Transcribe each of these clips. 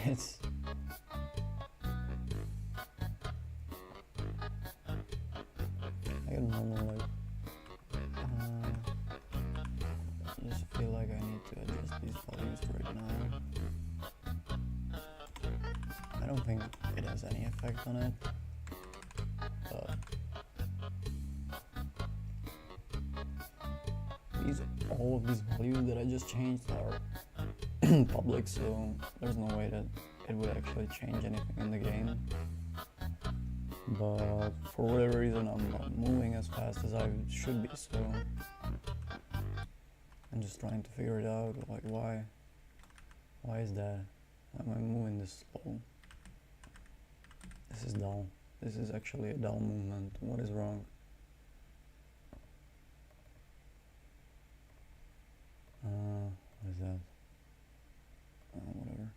It's I get normal like I just feel like I need to adjust these values right now. I don't think it has any effect on it, but all of these values that I just changed are public, so there's no way that it would actually change anything in the game. But for whatever reason I'm not moving as fast as I should be, so I'm just trying to figure it out, like why is that? Why am I moving this slow? This is dull. This is actually a dull movement. What is wrong? What is that? Whatever.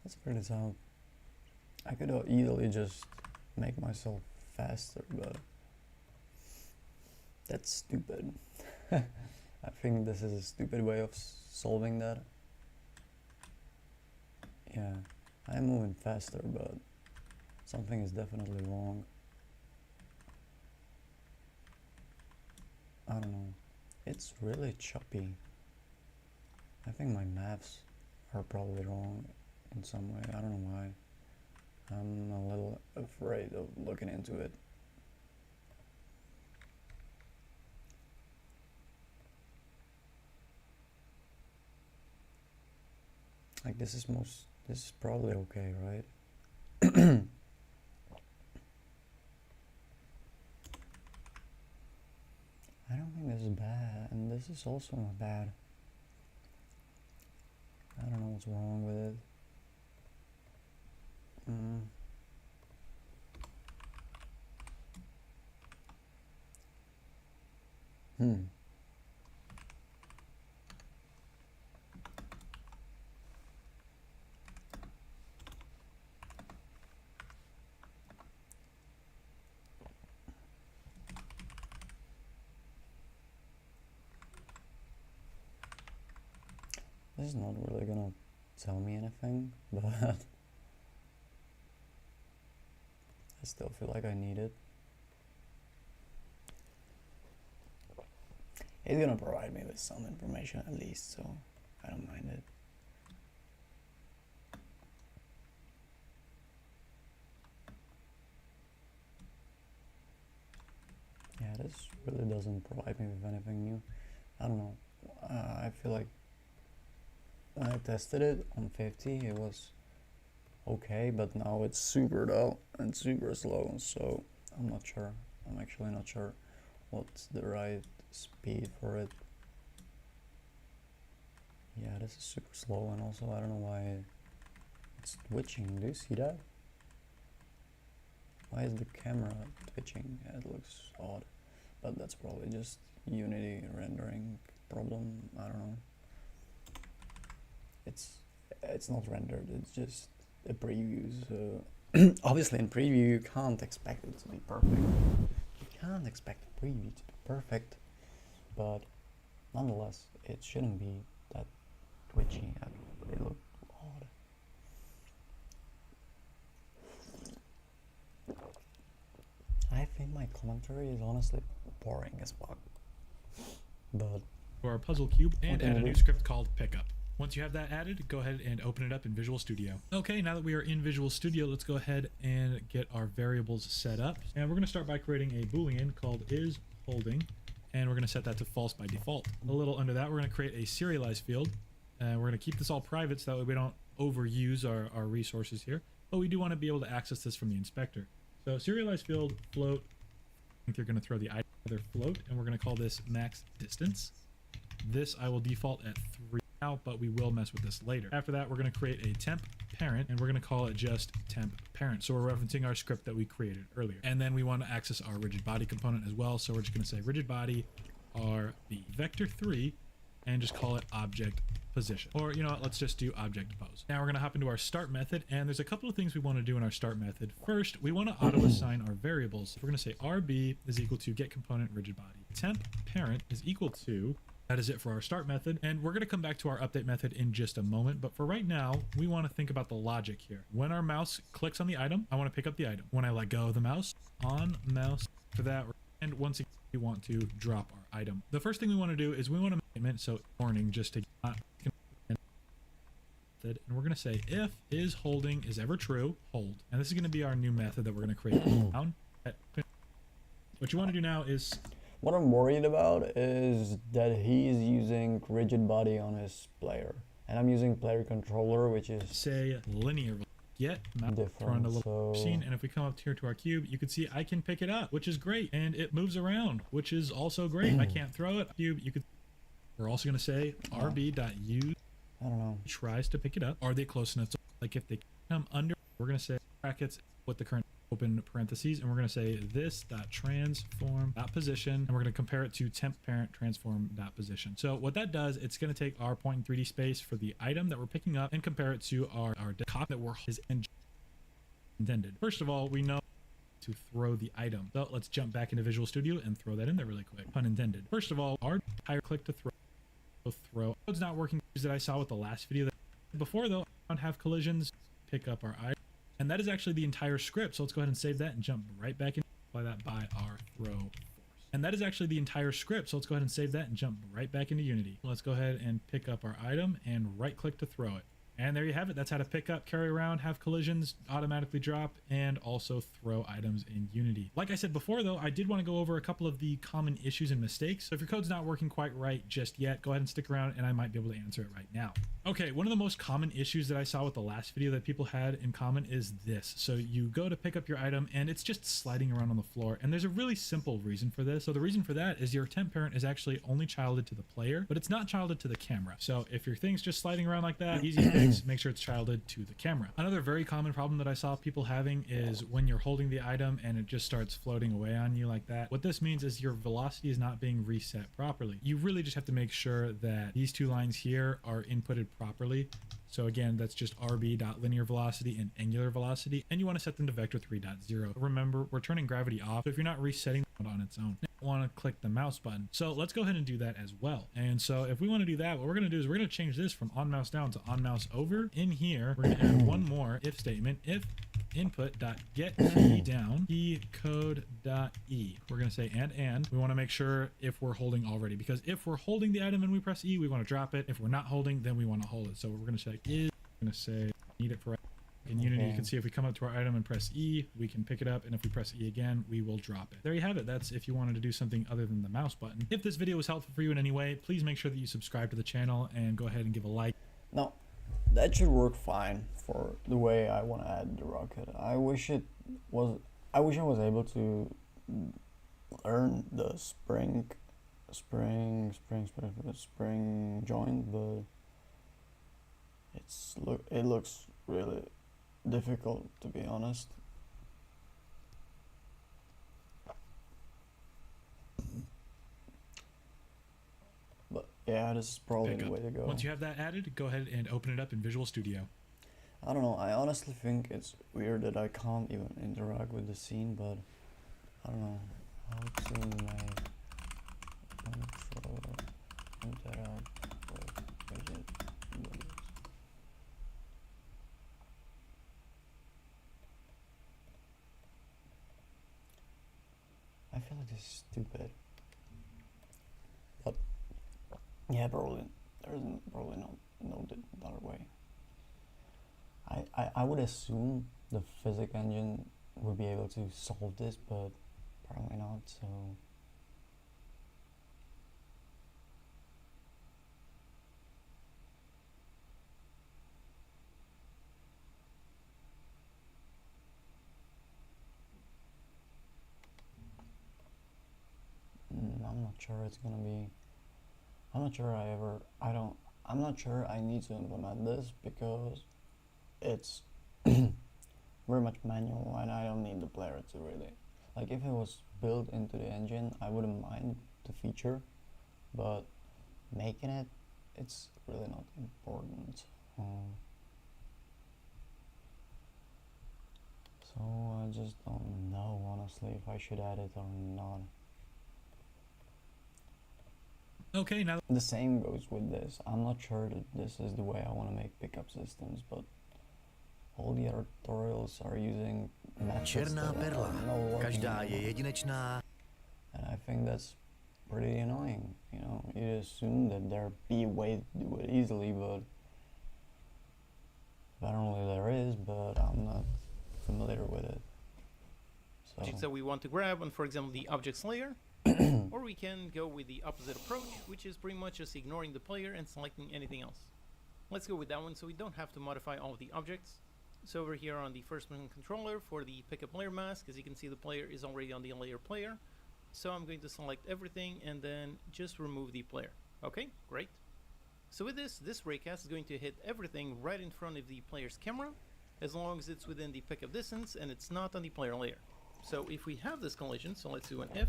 Let's figure this out. I could easily just make myself faster, but that's stupid. I think this is a stupid way of solving that. Yeah, I'm moving faster, but something is definitely wrong. I don't know. It's really choppy. I think my maths are probably wrong in some way. I don't know why. I'm a little afraid of looking into it. Like this is probably okay, right? I don't think this is bad, and this is also not bad. I don't know what's wrong with it. This is not really gonna tell me anything, but I still feel like I need it. It's gonna provide me with some information at least, so I don't mind it. Yeah, this really doesn't provide me with anything new. I don't know. I feel like when I tested it on 50, it was okay, but now it's super dull and super slow, so I'm not sure. I'm actually not sure what's the right speed for it. Yeah, this is super slow, and also I don't know why it's twitching. Do you see that? Why is the camera twitching? Yeah, it looks odd, but that's probably just Unity rendering problem. I don't know. It's not rendered, it's just a preview, so obviously in preview you can't expect it to be perfect. You can't expect a preview to be perfect, but nonetheless it shouldn't be that twitchy. It looked odd. I think my commentary is honestly boring as fuck, but for our puzzle cube and add a new script called pickup. Once you have that added, go ahead and open it up in Visual Studio. Okay, now that we are in Visual Studio, let's go ahead and get our variables set up. And we're going to start by creating a Boolean called isHolding, and we're going to set that to false by default. A little under that, we're going to create a serialized field, and we're going to keep this all private so that way we don't overuse our resources here, but we do want to be able to access this from the inspector. So serialized field float, I think you're going to throw the either float, and we're going to call this max distance. This I will default at 3. But we will mess with this later. After that, we're going to create a temp parent, and we're going to call it just temp parent. So we're referencing our script that we created earlier. And then we want to access our rigid body component as well. So we're just going to say rigid body RB vector 3 and just call it object position. Or, you know what, let's just do object pose. Now we're going to hop into our start method, and there's a couple of things we want to do in our start method. First, we want to auto assign our variables. We're going to say RB is equal to get component rigid body. Temp parent is equal to That is it for our start method, and we're going to come back to our update method in just a moment, but for right now, we want to think about the logic here. When our mouse clicks on the item, I want to pick up the item. When I let go of the mouse, on mouse for that, and once again, we want to drop our item. The first thing we want to do is we want to make a statement, so warning just to not, and we're going to say if is holding is ever true, hold. And this is going to be our new method that we're going to create down. What you want to do now is, what I'm worried about is that he's using rigid body on his player, and I'm using player controller, which is say linear. Yet different. Scene, and if we come up here to our cube, you can see I can pick it up, which is great, and it moves around, which is also great. I can't throw it. Cube, you could. We're also going to say rb.use. I don't know. Tries to pick it up. Are they close enough? Like if they come under, we're going to say brackets with the current open parentheses, and we're going to say this dot transform dot position, and we're going to compare it to temp parent transform dot position. So what that does, it's going to take our point in 3D space for the item that we're picking up and compare it to our copy that is intended. First of all, we know to throw the item. So let's jump back into Visual Studio and throw that in there really quick. Pun intended. First of all, our entire click to throw. It's not working that I saw with the last video. Before though, I don't have collisions. Pick up our item. And that is actually the entire script. So let's go ahead and save that and jump right back in. Apply that by our throw force. And that is actually the entire script. So let's go ahead and save that and jump right back into Unity. Let's go ahead and pick up our item and right click to throw it. And there you have it. That's how to pick up, carry around, have collisions, automatically drop, and also throw items in Unity. Like I said before though, I did want to go over a couple of the common issues and mistakes. So if your code's not working quite right just yet, go ahead and stick around and I might be able to answer it right now. Okay, one of the most common issues that I saw with the last video that people had in common is this. So you go to pick up your item and it's just sliding around on the floor. And there's a really simple reason for this. So the reason for that is your temp parent is actually only childed to the player, but it's not childed to the camera. So if your thing's just sliding around like that, easy fix, make sure it's childed to the camera. Another very common problem that I saw people having is when you're holding the item and it just starts floating away on you like that. What this means is your velocity is not being reset properly. You really just have to make sure that these two lines here are inputted properly. So again, that's just rb.linear velocity and angular velocity, and you want to set them to vector 3.0. Remember, we're turning gravity off, so if you're not resetting it on its own, you want to click the mouse button. So let's go ahead and do that as well. And so if we want to do that, what we're going to do is we're going to change this from on mouse down to on mouse over. In here, we're going to add one more if statement. If input.get key down key code.e. We're going to say and we want to make sure if we're holding already, because if we're holding the item and we press E, we want to drop it. If we're not holding, then we want to hold it. So we're going to say is, we're going to say need it for in Unity. You can see if we come up to our item and press E, we can pick it up, and if we press E again, we will drop it. There you have it. That's if you wanted to do something other than the mouse button. If this video was helpful for you in any way, please make sure that you subscribe to the channel and go ahead and give a like. No, that should work fine for the way I want to add the rocket. I wish I was able to learn the spring joint, but it looks really difficult, to be honest. But yeah, this is probably the way to go. Once you have that added, go ahead and open it up in Visual Studio. I don't know, I honestly think it's weird that I can't even interact with the scene, but I don't know how to make controller interact with widget bodies. I feel like this is stupid, but yeah, probably there's probably no other way. I would assume the physics engine would be able to solve this, but apparently not, so I'm not sure it's gonna be, I'm not sure I'm not sure I need to implement this because it's very much manual and I don't need the player to really, like if it was built into the engine I wouldn't mind the feature, but making it, it's really not important. So I just don't know honestly if I should add it or not. Okay, now The same goes with this. I'm not sure that this is the way I want to make pickup systems, but all the other tutorials are using methods Černá that perla, are not working každá je anymore. jedinečná. And I think that's pretty annoying. You know, you assume that there'd be a way to do it easily, but apparently there is, but I'm not familiar with it. Objects So that we want to grab on, for example, the objects layer, or we can go with the opposite approach, which is pretty much just ignoring the player and selecting anything else. Let's go with that one so we don't have to modify all of the objects. So over here on the first person controller for the pickup layer mask, as you can see, the player is already on the layer player. So I'm going to select everything and then just remove the player. Okay, great. So with this raycast is going to hit everything right in front of the player's camera, as long as it's within the pickup distance and it's not on the player layer. So if we have this collision, so let's do an if.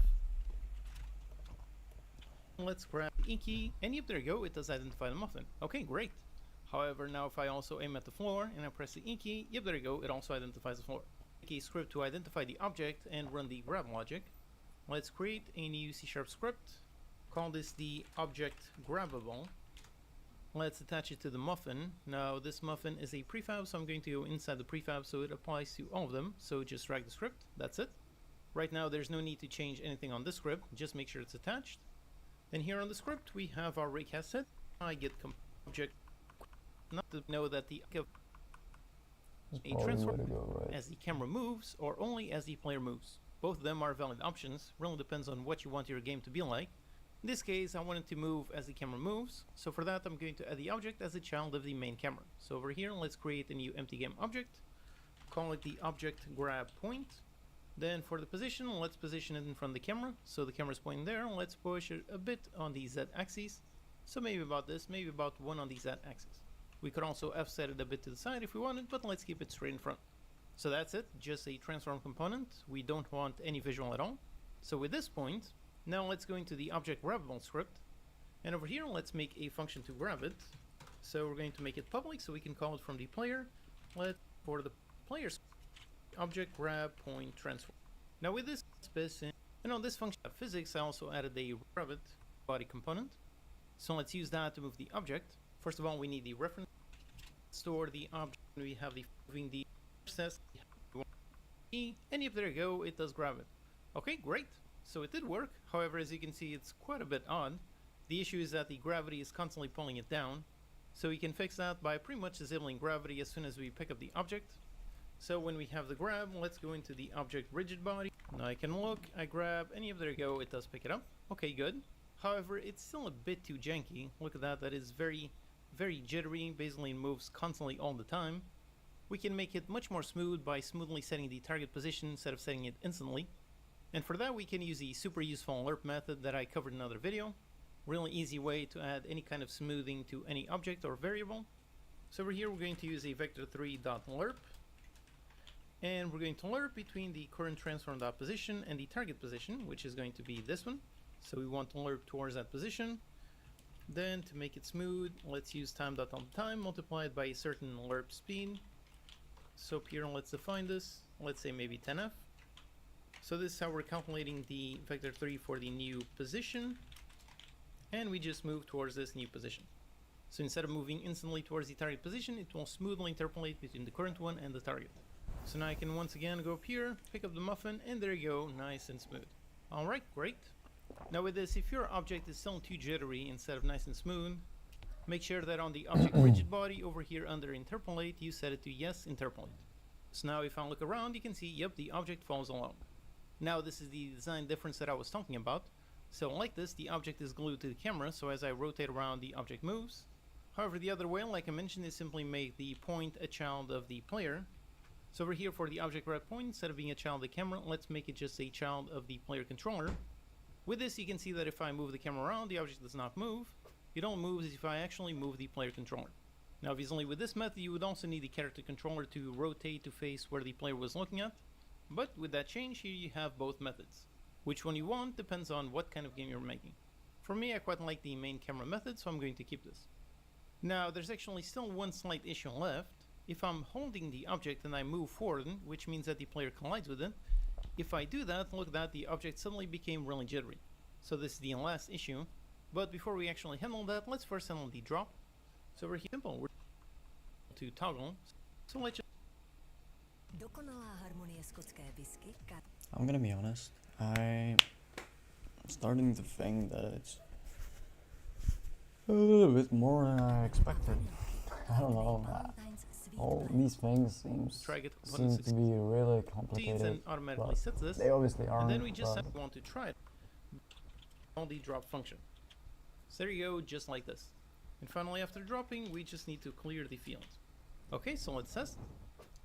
Let's grab the E key, and yep, there you go, it does identify the muffin. Okay, great. However, now if I also aim at the floor and I press the E key, yep, there you go, it also identifies the floor. A script to identify the object and run the grab logic. Let's create a new C# script. Call this the object grabbable. Let's attach it to the muffin. Now this muffin is a prefab, so I'm going to go inside the prefab so it applies to all of them. So just drag the script, that's it. Right now there's no need to change anything on this script, just make sure it's attached. Then here on the script we have our raycast set. I get object, not to know that the that's a probably the transform way to go, right? as the camera moves or only as the player moves. Both of them are valid options, really depends on what you want your game to be like. In this case, I want it to move as the camera moves, so for that I'm going to add the object as a child of the main camera. So over here, let's create a new empty game object, call it the object grab point. Then for the position, let's position it in front of the camera, so the camera's pointing there. Let's push it a bit on the Z axis, so maybe about this, maybe about 1 on the Z axis. We could also offset it a bit to the side if we wanted, but let's keep it straight in front. So that's it, just a transform component. We don't want any visual at all. So with this point, now let's go into the object grabbable script, and over here let's make a function to grab it. So we're going to make it public so we can call it from the player. For the player's object grab point transform. Now with this this function of physics, I also added a grab it body component. So let's use that to move the object. First of all, we need the reference. Store the object. We have the moving the process. And if there you go, it does grab it. Okay, great. So it did work. However, as you can see, it's quite a bit odd. The issue is that the gravity is constantly pulling it down. So we can fix that by pretty much disabling gravity as soon as we pick up the object. So when we have the grab, let's go into the object rigid body. Now I can look, I grab, and if there you go, it does pick it up. Okay, good. However, it's still a bit too janky. Look at that, that is very, very jittery. Basically it moves constantly all the time. We can make it much more smooth by smoothly setting the target position instead of setting it instantly. And for that we can use the super useful lerp method that I covered in another video. Really easy way to add any kind of smoothing to any object or variable. So over here we're going to use a vector3.lerp. And we're going to lerp between the current transform dot position and the target position, which is going to be this one. So we want to lerp towards that position. Then to make it smooth, let's use time.time multiplied by a certain lerp speed. So here let's define this, let's say maybe 10f. So this is how we're calculating the vector3 for the new position. And we just move towards this new position. So instead of moving instantly towards the target position, it will smoothly interpolate between the current one and the target. So now I can once again go up here, pick up the muffin, and there you go, nice and smooth. Alright, great. Now with this, if your object is still too jittery instead of nice and smooth, make sure that on the object rigid body over here under interpolate, you set it to yes, interpolate. So now if I look around, you can see, yep, the object follows along. Now this is the design difference that I was talking about. So like this, the object is glued to the camera, so as I rotate around, the object moves. However, the other way, like I mentioned, is simply make the point a child of the player. So over here for the object grab point, instead of being a child of the camera, let's make it just a child of the player controller. With this, you can see that if I move the camera around, the object does not move. It only moves if I actually move the player controller. Now obviously with this method, you would also need the character controller to rotate to face where the player was looking at. But with that change, here you have both methods. Which one you want depends on what kind of game you're making. For me, I quite like the main camera method, so I'm going to keep this. Now there's actually still one slight issue left. If I'm holding the object and I move forward, which means that the player collides with it, if I do that, look at that, the object suddenly became really jittery. So this is the last issue. But before we actually handle that, let's first handle the drop. So we're here simple, we're to toggle. So let's just I'm gonna be honest, I'm starting to think that it's a little bit more than I expected. I don't know, all these things seem to be really complicated, and automatically sets this, they obviously aren't, and then we just but want to try it on the drop function. So there you go, just like this. And finally, after dropping, we just need to clear the fields. Okay, so let's test.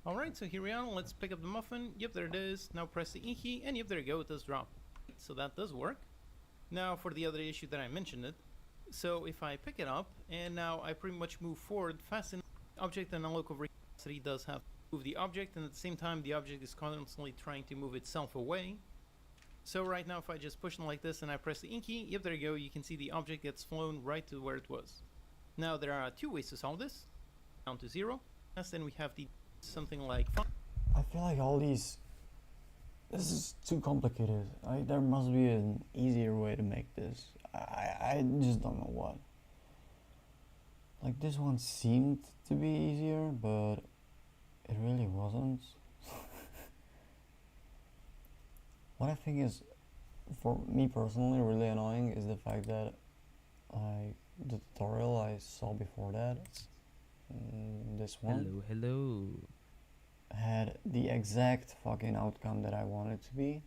Alright, so here we are, let's pick up the muffin. Yep, there it is. Now press the E key, and yep, there you go, it does drop. So that does work. Now for the other issue that I mentioned it. So if I pick it up, and now I pretty much move forward fast enough, the object and unlock over capacity does have to move the object, and at the same time, the object is constantly trying to move itself away. So right now, if I just push it like this and I press the E key, yep, there you go, you can see the object gets flown right to where it was. Now there are two ways to solve this. Down to 0. And then we have the something like 5. I feel like all these, this is too complicated. There must be an easier way to make this. I just don't know what. Like this one seemed to be easier, but it really wasn't. What I think is, for me personally, really annoying is the fact that the tutorial I saw before that, this one, Hello. had the exact fucking outcome that I wanted to be.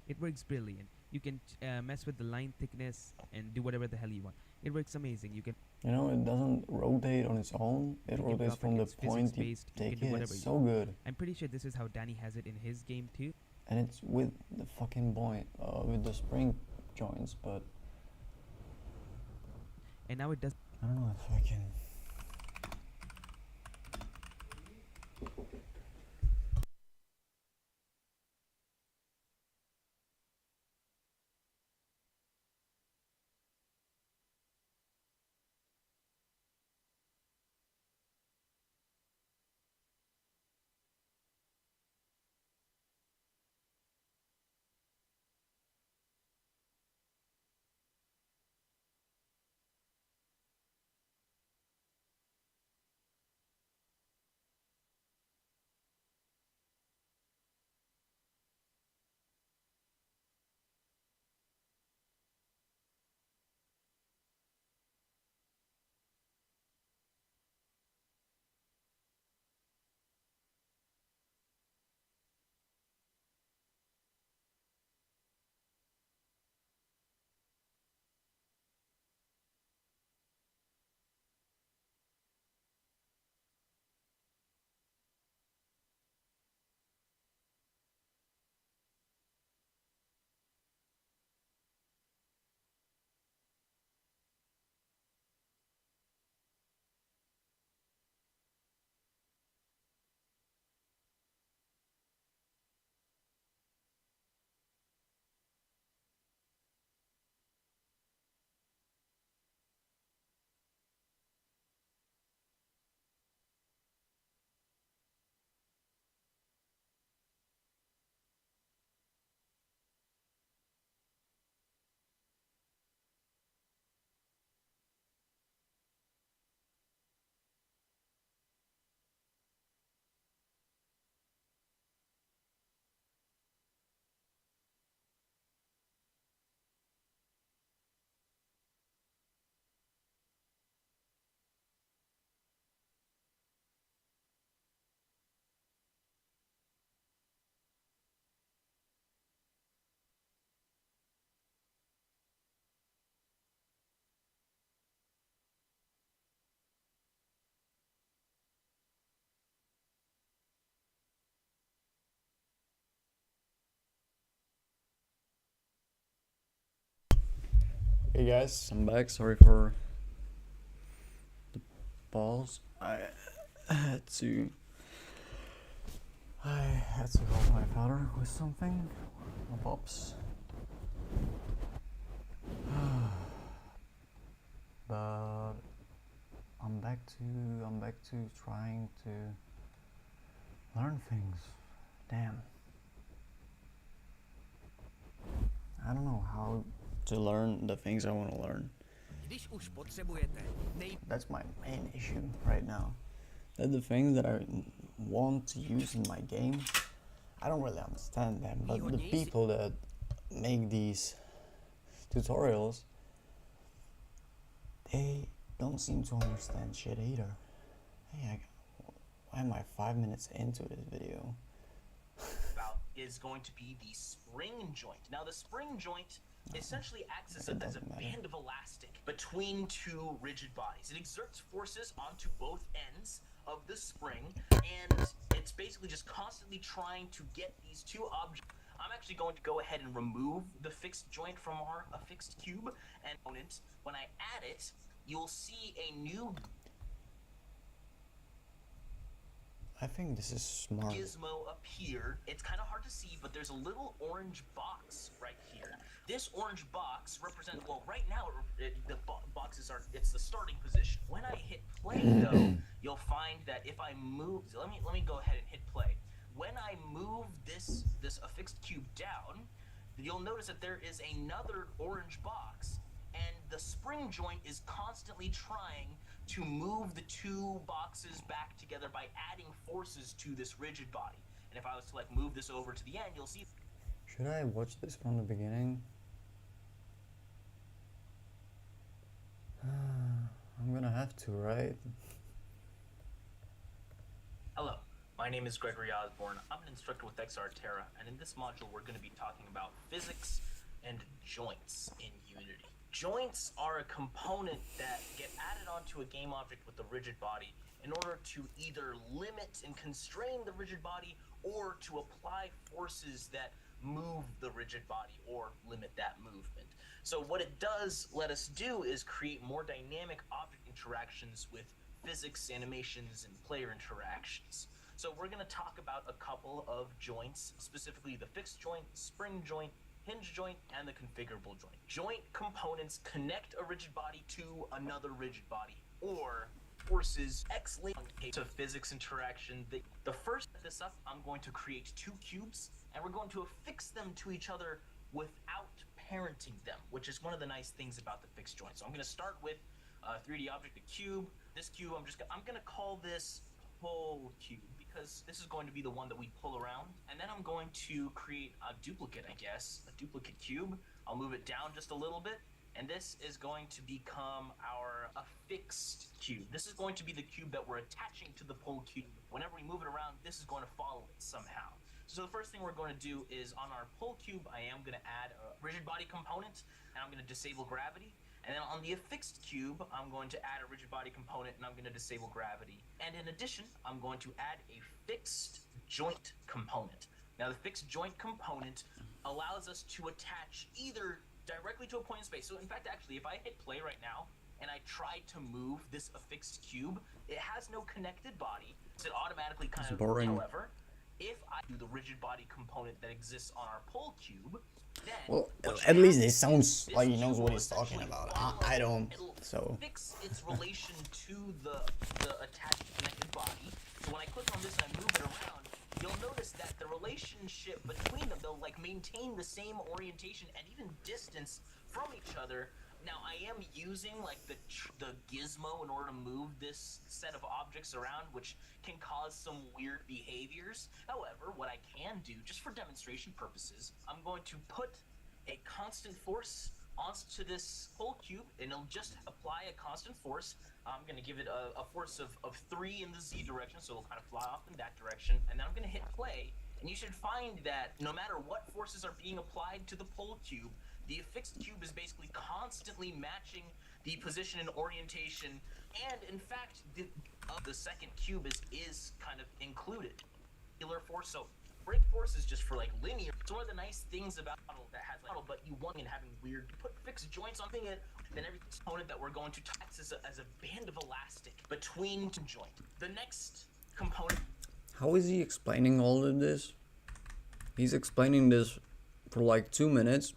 It works brilliant. You can mess with the line thickness and do whatever the hell you want. It works amazing. You can. You know, it doesn't rotate on its own. It You can rotates drop from the it's point you physics-based, you take can do it. whatever It's you so good. I'm pretty sure this is how Danny has it in his game too. And it's with the fucking point, with the spring joints, but And now it does. I don't know if I can. Hey guys, I'm back. Sorry for the pause. I had to help my father with something. My pops. But I'm back to trying to learn things. Damn. I don't know how to learn the things I want to learn. Když už potřebujete That's my main issue right now. That the things that I want to use in my game, I don't really understand them, but the people that make these tutorials, they don't seem to understand shit either. Hey, why am I 5 minutes into this video? About is going to be the spring joint. Now the spring joint essentially acts as a band of elastic between two rigid bodies. It exerts forces onto both ends of the spring, and it's basically just constantly trying to get these two objects. I'm actually going to go ahead and remove the fixed joint from our affixed cube, and when I add it, you'll see a new I think this is smart. gizmo appear. It's kind of hard to see, but there's a little orange box right here. This orange box represents, well, right now the boxes are, it's the starting position. When I hit play though, you'll find that if I move, let me go ahead and hit play. When I move this affixed cube down, you'll notice that there is another orange box, and the spring joint is constantly trying to move the two boxes back together by adding forces to this rigid body. And if I was to like move this over to the end, you'll see. Should I watch this from the beginning? I'm gonna have to, right? Hello, my name is Gregory Osborne. I'm an instructor with XR and in this module we're going to be talking about physics and joints in Unity. Joints are a component that get added onto a game object with a rigid body in order to either limit and constrain the rigid body or to apply forces that move the rigid body or limit that movement. So what it does let us do is create more dynamic object interactions with physics, animations, and player interactions. So we're going to talk about a couple of joints, specifically the fixed joint, spring joint, hinge joint, and the configurable joint. Joint components connect a rigid body to another rigid body, or forces X-link to physics interaction. The first set this up, I'm going to create two cubes, and we're going to affix them to each other without parenting them, which is one of the nice things about the fixed joint. So I'm going to start with a 3D object, a cube. This cube, I'm going to call this pull cube, because this is going to be the one that we pull around. And then I'm going to create a duplicate, I guess, a duplicate cube. I'll move it down just a little bit, and this is going to become our affixed cube. This is going to be the cube that we're attaching to the pull cube. Whenever we move it around, this is going to follow it somehow. So the first thing we're going to do is on our pull cube, I am going to add a rigid body component, and I'm going to disable gravity. And then on the affixed cube, I'm going to add a rigid body component, and I'm going to disable gravity. And in addition, I'm going to add a fixed joint component. Now, the fixed joint component allows us to attach either directly to a point in space. So in fact, actually, if I hit play right now, and I try to move this affixed cube, it has no connected body. So it automatically kind of, boring. However, if I do the rigid body component that exists on our pull cube, then Well, at least it sounds like he knows what he's talking about. I don't, so. Fix its relation to the attached connected body. So when I click on this and I move it around, you'll notice that the relationship between them, they'll like maintain the same orientation and even distance from each other. Now I am using like the gizmo in order to move this set of objects around, which can cause some weird behaviors. However, what I can do, just for demonstration purposes, I'm going to put a constant force onto this whole cube, and it'll just apply a constant force. I'm going to give it a force of 3 in the Z direction, so it'll kind of fly off in that direction, and then I'm going to hit play, and you should find that no matter what forces are being applied to the pull cube, the affixed cube is basically constantly matching the position and orientation, and in fact, the second cube is kind of included. Force, so break force is just for like linear. It's one of the nice things about model that has like model, but you want and having weird put fixed joints on it, then every component that we're going to tax as a band of elastic between two joint. The next component. How is he explaining all of this? He's explaining this for like 2 minutes.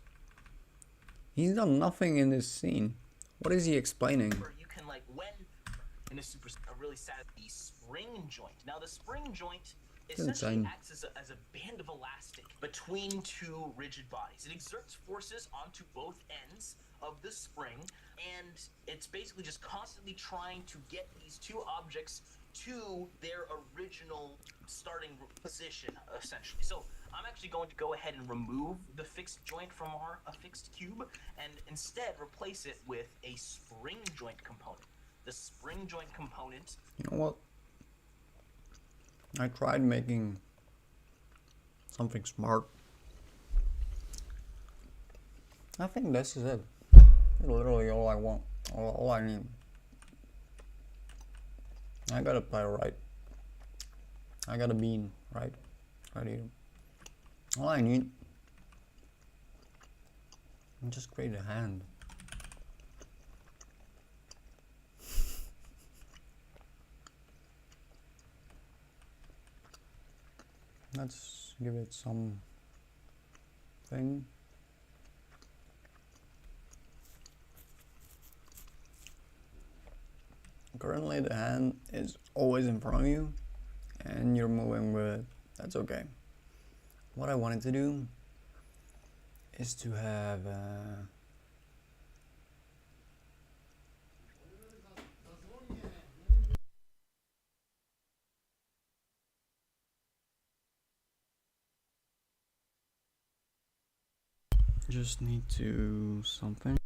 He's done nothing in this scene. What is he explaining? You can like when in a really sad the spring joint. Now the spring joint essentially insane. acts as a band of elastic between two rigid bodies. It exerts forces onto both ends of the spring, and it's basically just constantly trying to get these two objects to their original starting position, essentially. So I'm actually going to go ahead and remove the fixed joint from our affixed cube and instead replace it with a spring joint component. The spring joint component. You know what? I tried making something smart. I think this is it. Literally all I want, all I need. I got a pie right. I got a bean right here. All I need, just create a hand. Let's give it some thing. Currently the hand is always in front of you and you're moving with it. That's okay. What I wanted to do is to have just need to something.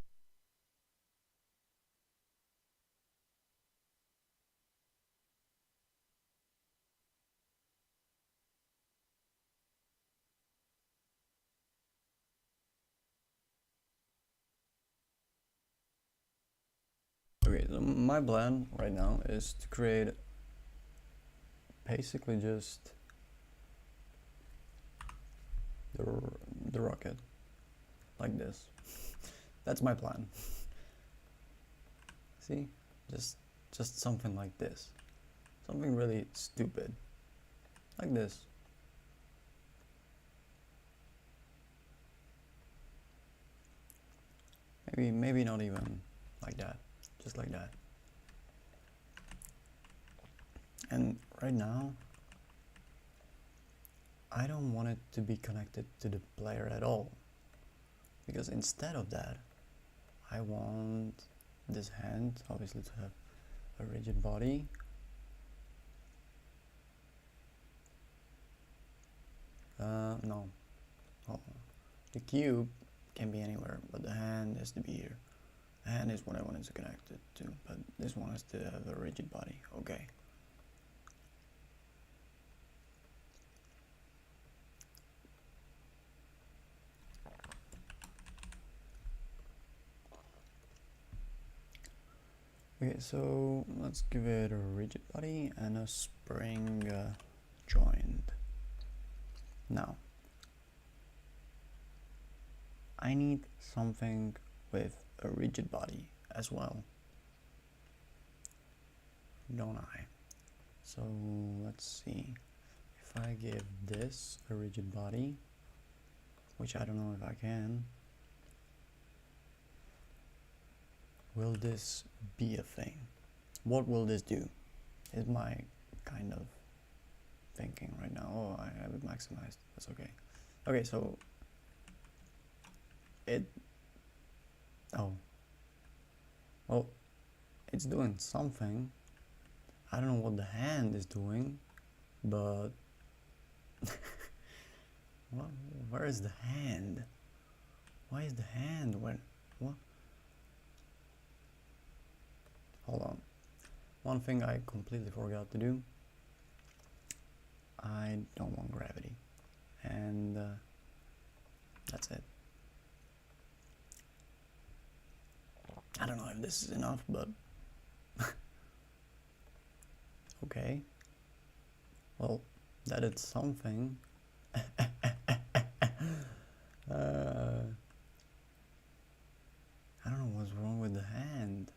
Okay, so my plan right now is to create basically just the rocket like this. That's my plan. See, just something like this, something really stupid like this. Maybe not even like that, just like that. And right now I don't want it to be connected to the player at all, because instead of that I want this hand obviously to have a rigid body. No, hold on. The cube can be anywhere, but the hand has to be here. The hand is what I wanted to connect it to, but this one has to have a rigid body. Okay. Okay, so let's give it a rigid body and a spring joint. Now, I need something with a rigid body as well, don't I? So let's see, if I give this a rigid body, which I don't know if I can, will this be a thing? What will this do? Is my kind of thinking right now. Oh, I have it maximized. That's okay. Okay, so it. Oh. Well, it's doing something. I don't know what the hand is doing, but where is the hand? Why is the hand when? What? Hold on. One thing I completely forgot to do. I don't want gravity, and that's it. I don't know if this is enough, but okay. Well, that is something. I don't know what's wrong with the hand.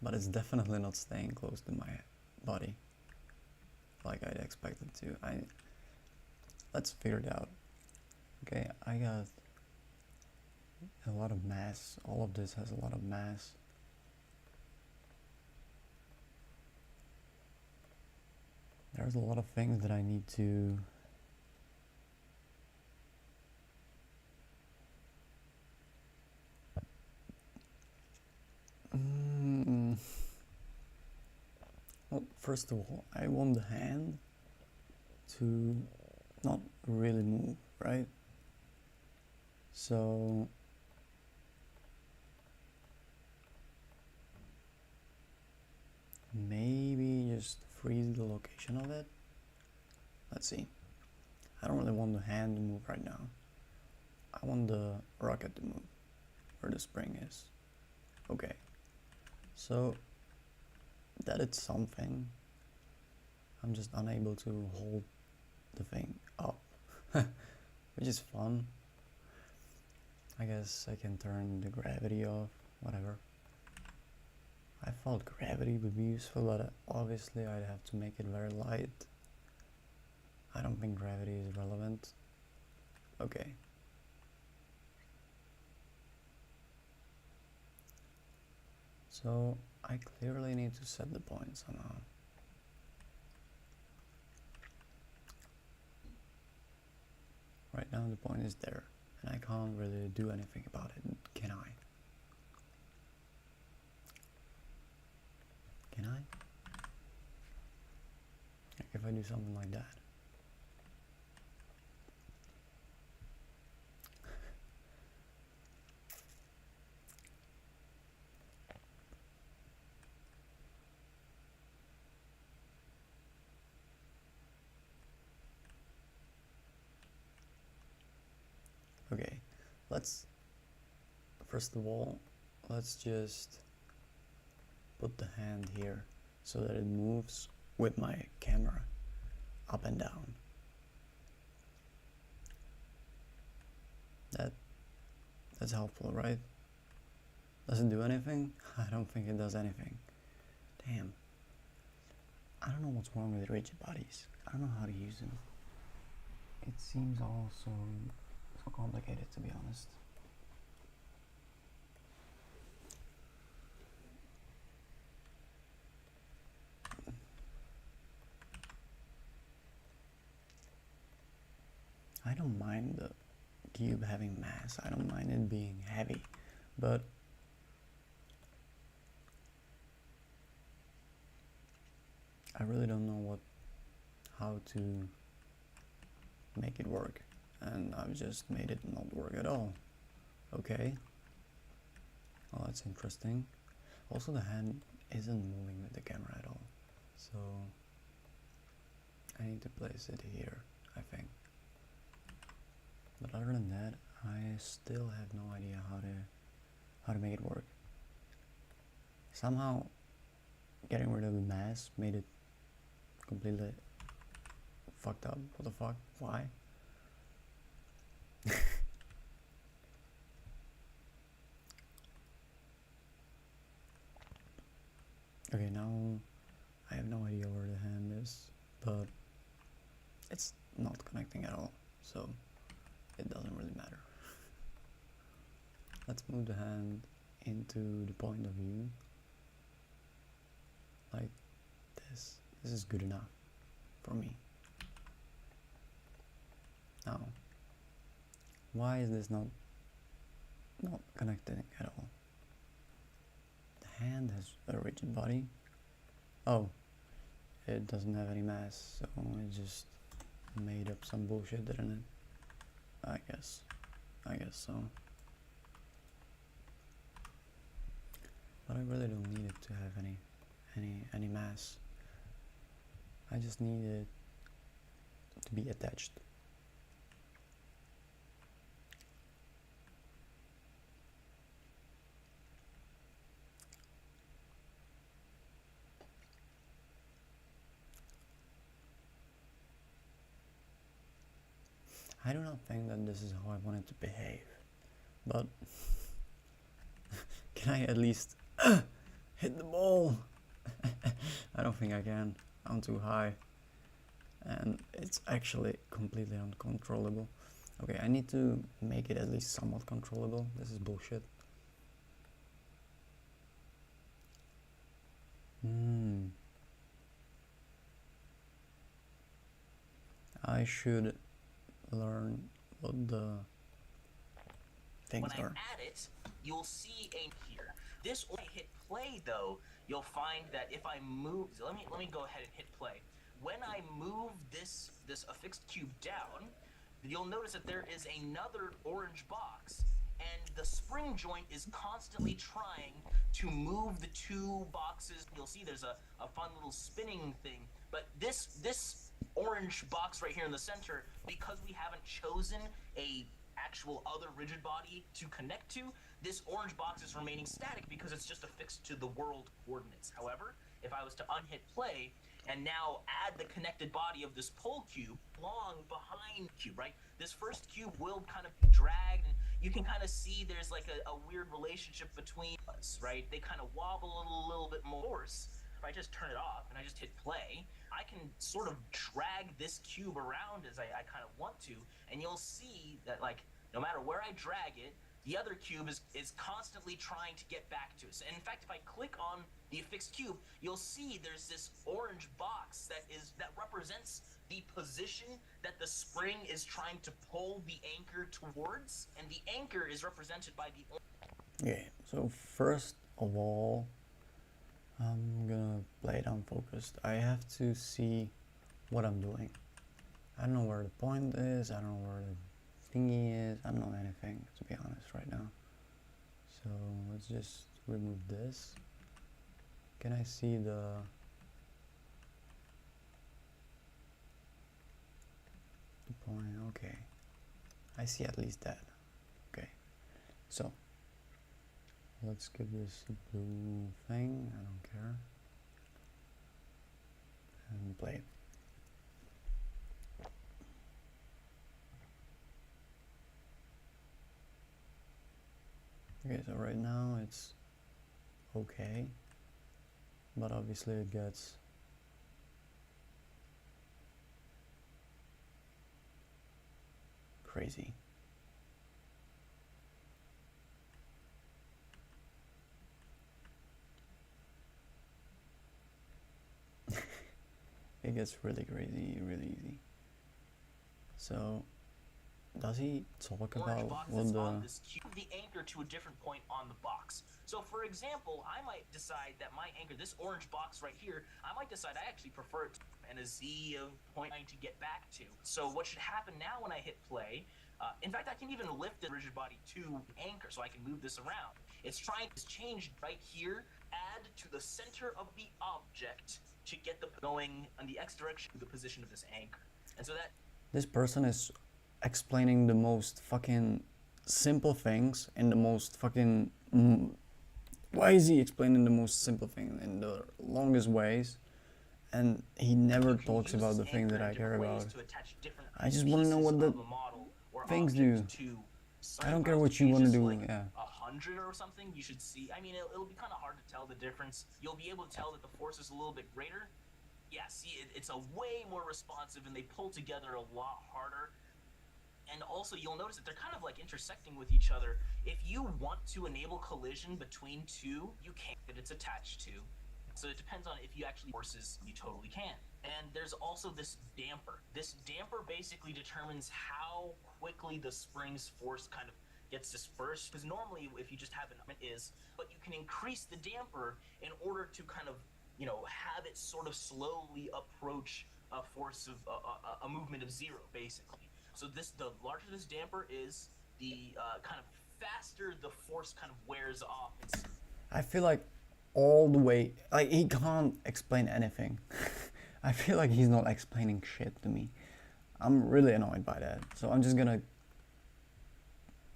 But it's definitely not staying close to my body like I'd expected to. Let's figure it out. Okay, I got a lot of mass. All of this has a lot of mass. There's a lot of things that I need to well, first of all, I want the hand to not really move, right? So maybe just freeze the location of it. Let's see. I don't really want the hand to move right now. I want the rocket to move where the spring is. Okay. So that it's something. I'm just unable to hold the thing up, which is fun. I guess I can turn the gravity off, whatever. I thought gravity would be useful, but obviously I'd have to make it very light. I don't think gravity is relevant. Okay. So I clearly need to set the point somehow. Right now the point is there, and I can't really do anything about it, can I? Can I? Like if I do something like that. Okay, first of all, let's just put the hand here so that it moves with my camera up and down. That's helpful, right? Does it do anything? I don't think it does anything. Damn. I don't know what's wrong with rigid bodies. I don't know how to use them. It seems all so complicated, to be honest. I don't mind the cube having mass. I don't mind it being heavy, but I really don't know how to make it work, and I've just made it not work at all. Okay. Oh, that's interesting. Also, the hand isn't moving with the camera at all, so I need to place it here, I think. But other than that, I still have no idea how to make it work. Somehow getting rid of the mass made it completely fucked up. What the fuck? Why? Okay, now I have no idea where the hand is, but it's not connecting at all, so it doesn't really matter. Let's move the hand into the point of view like this. This is good enough for me. Now, why is this not connecting at all? The hand has a rigid body. Oh, it doesn't have any mass, so it just made up some bullshit, didn't it? I guess so. But I really don't need it to have any mass. I just need it to be attached. I do not think that this is how I want it to behave, but can I at least hit the ball? I don't think I can. I'm too high, and it's actually completely uncontrollable. Okay, I need to make it at least somewhat controllable. This is bullshit. I should learn what the things when are. I add it, you'll see a here. This when I hit play though, you'll find that if I move, so let me go ahead and hit play. When I move this affixed cube down, you'll notice that there is another orange box, and the spring joint is constantly trying to move the two boxes. You'll see there's a fun little spinning thing, but this orange box right here in the center, because we haven't chosen a actual other rigid body to connect to, this orange box is remaining static because it's just affixed to the world coordinates. However, if I was to unhit play and now add the connected body of this pole cube along behind cube, right? This first cube will kind of be dragged, and you can kind of see there's like a weird relationship between us, right? They kind of wobble a little bit more. If I just turn it off and I just hit play, I can sort of drag this cube around as I kind of want to, and you'll see that, like, no matter where I drag it, the other cube is constantly trying to get back to us. And in fact, if I click on the affixed cube, you'll see there's this orange box that represents the position that the spring is trying to pull the anchor towards, and the anchor is represented by the Okay, so first of all, I'm gonna play it unfocused. I have to see what I'm doing. I don't know where the point is, I don't know where the thingy is, I don't know anything, to be honest, right now. So let's just remove this. Can I see the point? Okay, I see at least that. Okay, so let's give this a blue thing, I don't care, and play it. Okay, so right now it's okay, but obviously it gets crazy. It gets really crazy, really easy. So, does he talk about what the anchor to a different point on the box? So for example, I might decide that my anchor, this orange box right here, I might decide I actually prefer it and a Z of point to get back to. So what should happen now when I hit play, in fact, I can even lift the rigid body to anchor so I can move this around. It's trying to change right here, add to the center of the object to get the going in the X direction to the position of this anchor. And so that this person is explaining the most fucking simple things in the most fucking why is he explaining the most simple thing in the longest ways, and he never talks about the thing that I care about. I just want to know what the things do. I don't care what you want to do. Like yeah, 100 or something, you should see. I mean, it'll be kind of hard to tell the difference. You'll be able to tell that the force is a little bit greater. Yeah, see, it's a way more responsive, and they pull together a lot harder. And also, you'll notice that they're kind of like intersecting with each other. If you want to enable collision between two, you can't, that it's attached to. So it depends on if you actually forces, you totally can. And there's also this damper. This damper basically determines how quickly the spring's force kind of gets dispersed. Because normally, if you just have an but you can increase the damper in order to kind of, you know, have it sort of slowly approach a force of a movement of zero, basically. So the larger this damper is, the kind of faster the force kind of wears off. I feel like all the way, like, he can't explain anything. I feel like he's not explaining shit to me. I'm really annoyed by that. So I'm just gonna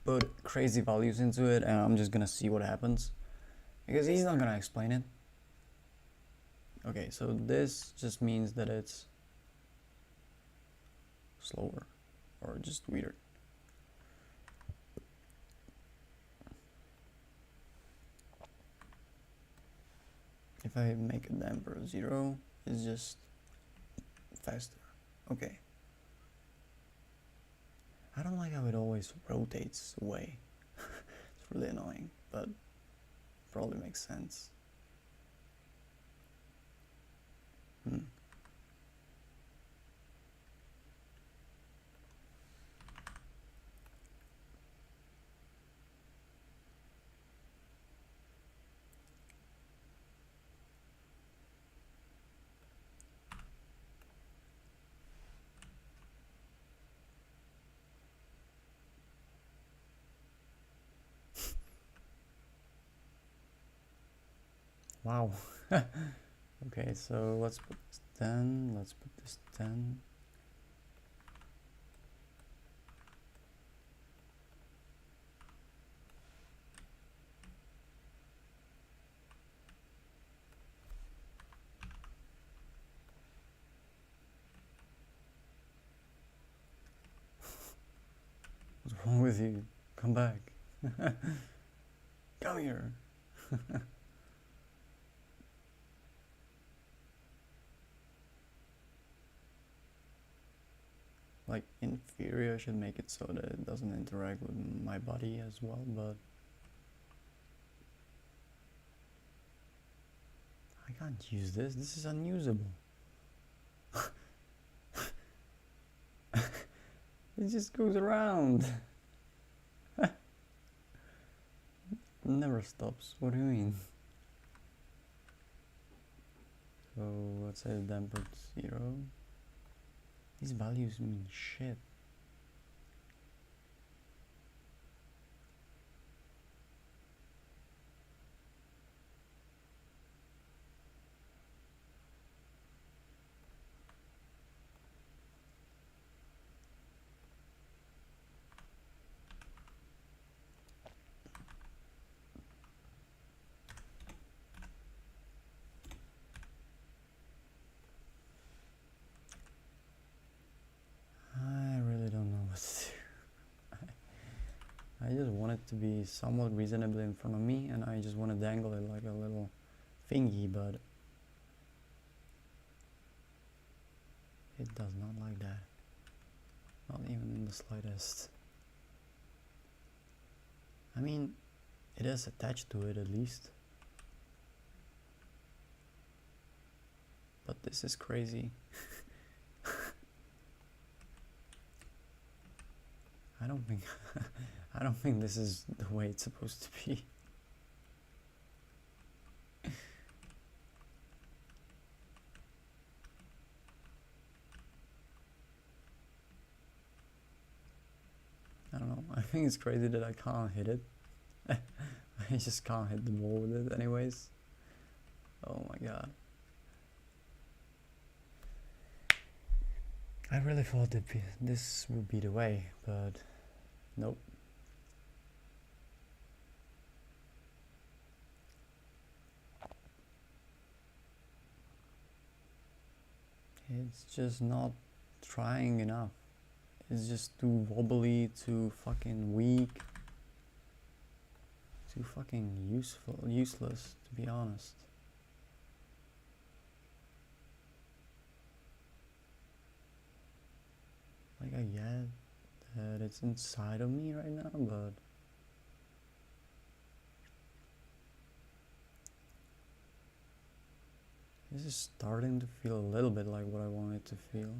put crazy values into it, and I'm just gonna see what happens, because he's not gonna explain it. Okay, so this just means that it's slower or just weird. If I make a damper 0, it's just faster. Okay. I don't like how it always rotates away. It's really annoying, but probably makes sense. Wow. Okay, so let's put this 10. Let's put this 10. What's wrong with you? Come back. Come here. Like, in theory I should make it so that it doesn't interact with my body as well, but I can't use this. This is unusable. It just goes around. It never stops. What do you mean? So let's say dampered 0. These values mean shit. I really don't know what to do. I just want it to be somewhat reasonably in front of me, and I just want to dangle it like a little thingy, but it does not like that. Not even in the slightest. I mean, it is attached to it at least. But this is crazy. I don't think I don't think this is the way it's supposed to be. I don't know. I think it's crazy that I can't hit it. I just can't hit the ball with it anyways. Oh my god. I really thought that this would be the way, but nope. It's just not trying enough. It's just too wobbly, too fucking weak, too fucking useless, to be honest. Like, I get that it's inside of me right now, but this is starting to feel a little bit like what I want it to feel.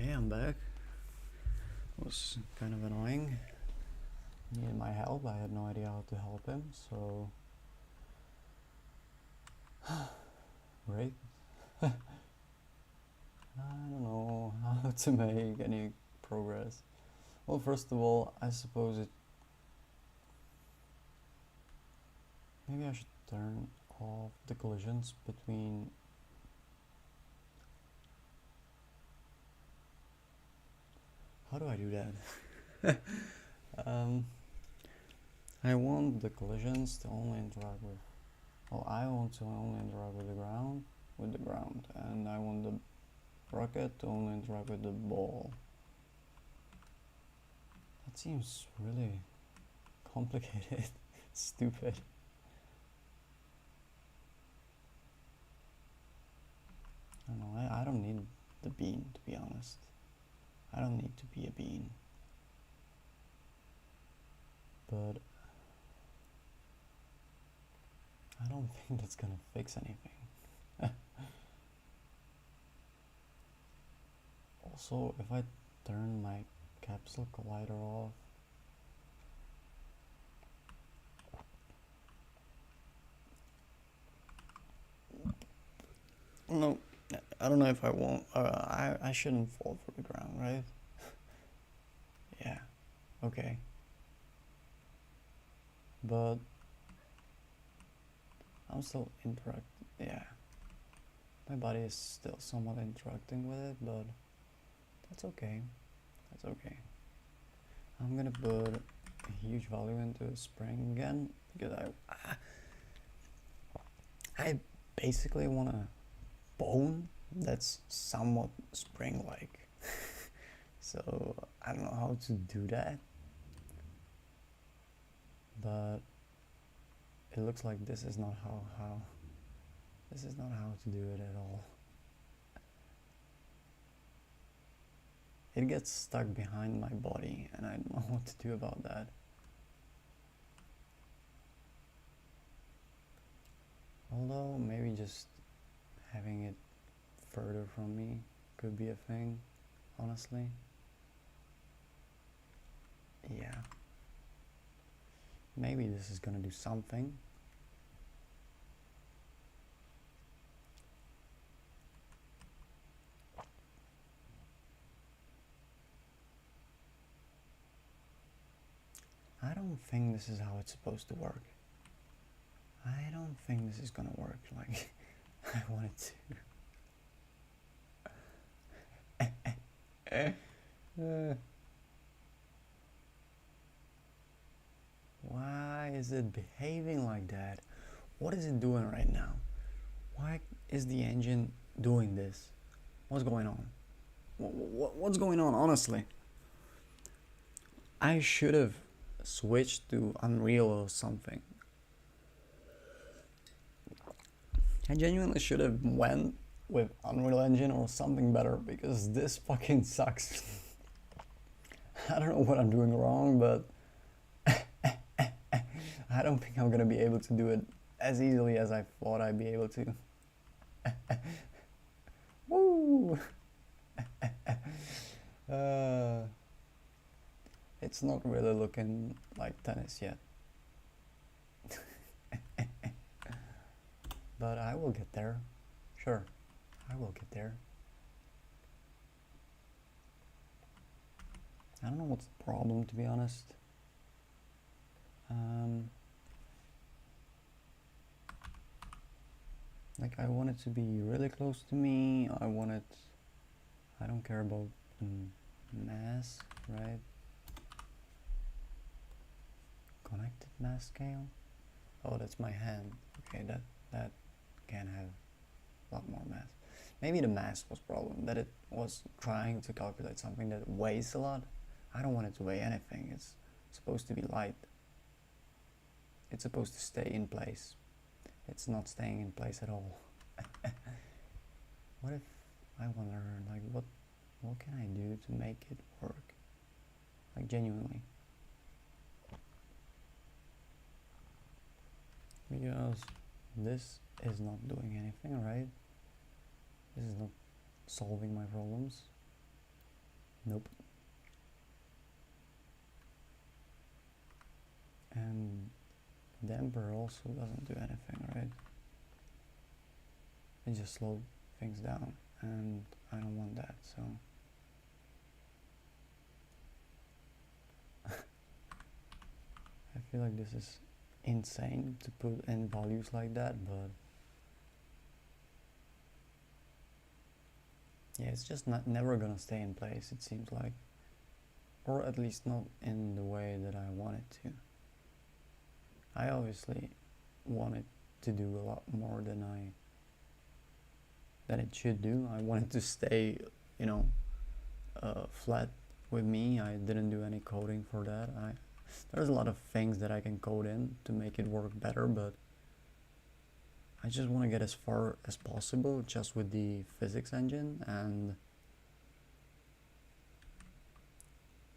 Okay, I'm back. It was kind of annoying. He needed my help. I had no idea how to help him, so great. I don't know how to make any progress. Well, first of all, I suppose maybe I should turn off the collisions between. How do I do that? I want the collisions to only interact with. Well, I want to only interact with the ground, and I want the rocket to only interact with the ball. That seems really complicated. Stupid. I don't know. I don't need the bean, to be honest. I don't need to be a bean. But I don't think that's gonna fix anything. Also, if I turn my capsule collider off, no, I don't know if I won't. I shouldn't fall for the ground, right? Yeah, okay. But I'm still yeah. My body is still somewhat interacting with it, but that's okay. That's okay. I'm gonna put a huge value into a spring again, because I basically want a bone that's somewhat spring-like. So I don't know how to do that, but it looks like this is not how this is not how to do it at all. It gets stuck behind my body, and I don't know what to do about that. Although maybe just having it further from me could be a thing, honestly. Yeah. Maybe this is gonna do something. I don't think this is how it's supposed to work. I don't think this is gonna work like I want it to. Why is it behaving like that? What is it doing right now? Why is the engine doing this? What's going on? What's going on, honestly? I should have switched to Unreal or something. I genuinely should have went with Unreal Engine or something better, because this fucking sucks. I don't know what I'm doing wrong, but I don't think I'm gonna be able to do it as easily as I thought I'd be able to. Woo! It's not really looking like tennis yet. But I will get there. Sure, I will get there. I don't know what's the problem, to be honest. Like, I want it to be really close to me. I don't care about mass, right? Connected mass scale. Oh, that's my hand. Okay, that can have a lot more mass. Maybe the mass was problem, that it was trying to calculate something that weighs a lot. I don't want it to weigh anything. It's supposed to be light. It's supposed to stay in place. It's not staying in place at all. What if, I wonder, like, what can I do to make it work? Like, genuinely. Because this is not doing anything, right? This is not solving my problems. Nope. And damper also doesn't do anything, right? It just slows things down, and I don't want that, so I feel like this is insane to put in values like that, but yeah, it's just never gonna stay in place, it seems like, or at least not in the way that I want it to. I obviously want it to do a lot more than it should do. I want it to stay, you know, flat with me. I didn't do any coding for that. There's a lot of things that I can code in to make it work better, but I just want to get as far as possible just with the physics engine, and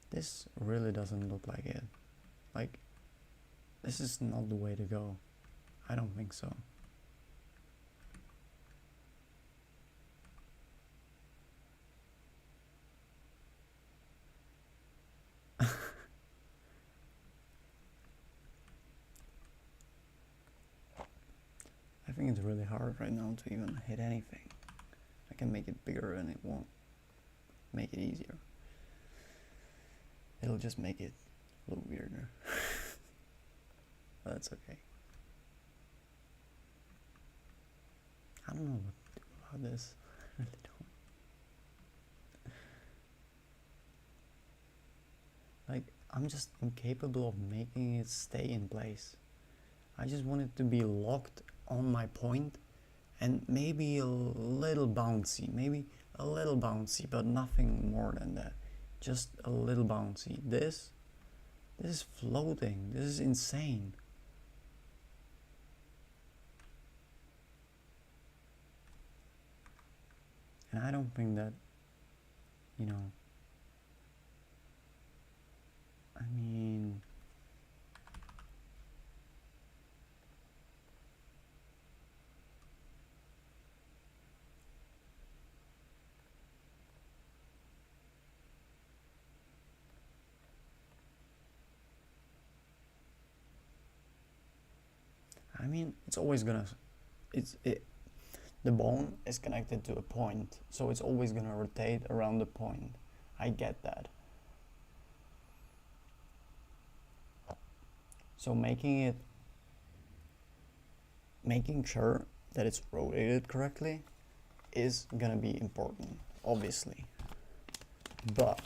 this really doesn't look like it. Like, this is not the way to go. I don't think so. I think it's really hard right now to even hit anything. I can make it bigger and it won't make it easier. It'll just make it a little weirder. But that's okay. I don't know what to do about this. I really don't. Like, I'm just incapable of making it stay in place. I just want it to be locked on my point and maybe a little bouncy, but nothing more than that. Just a little bouncy. This is floating. This is insane. And I don't think that, you know, I mean, it's always gonna, the bone is connected to a point, so it's always gonna rotate around the point. I get that. So making sure that it's rotated correctly is gonna be important, obviously. But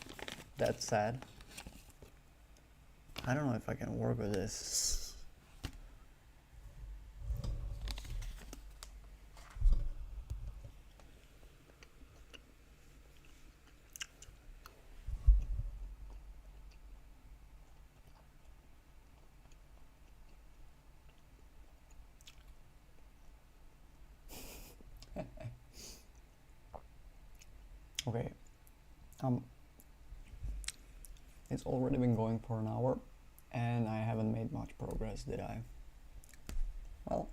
that said, I don't know if I can work with this. Okay, it's already been going for an hour and I haven't made much progress, did I? Well,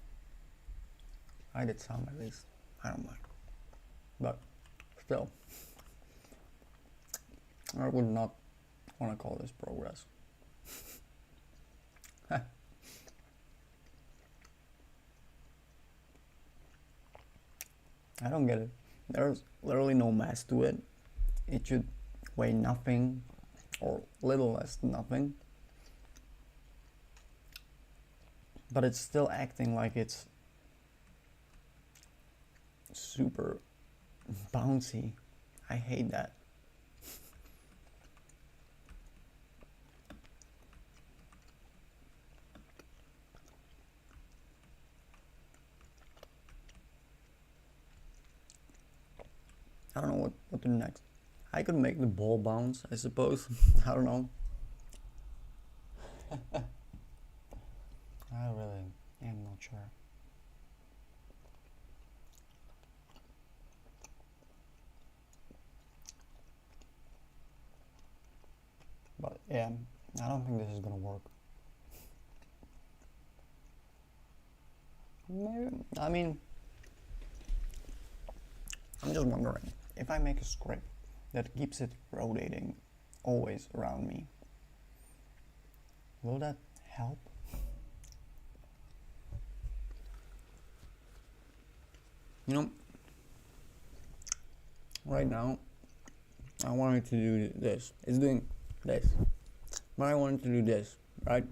I did some at least. I don't mind, but still, I would not want to call this progress. I don't get it. There's literally no mass to it. It should weigh nothing or little less than nothing. But it's still acting like it's super bouncy. I hate that. I don't know what to do next. I could make the ball bounce, I suppose. I don't know. I really am not sure. But yeah, I don't think this is gonna work. Maybe, I mean, I'm just wondering, if I make a script that keeps it rotating always around me. Will that help? You know, right now I wanted to do this. It's doing this, but I wanted to do this, right?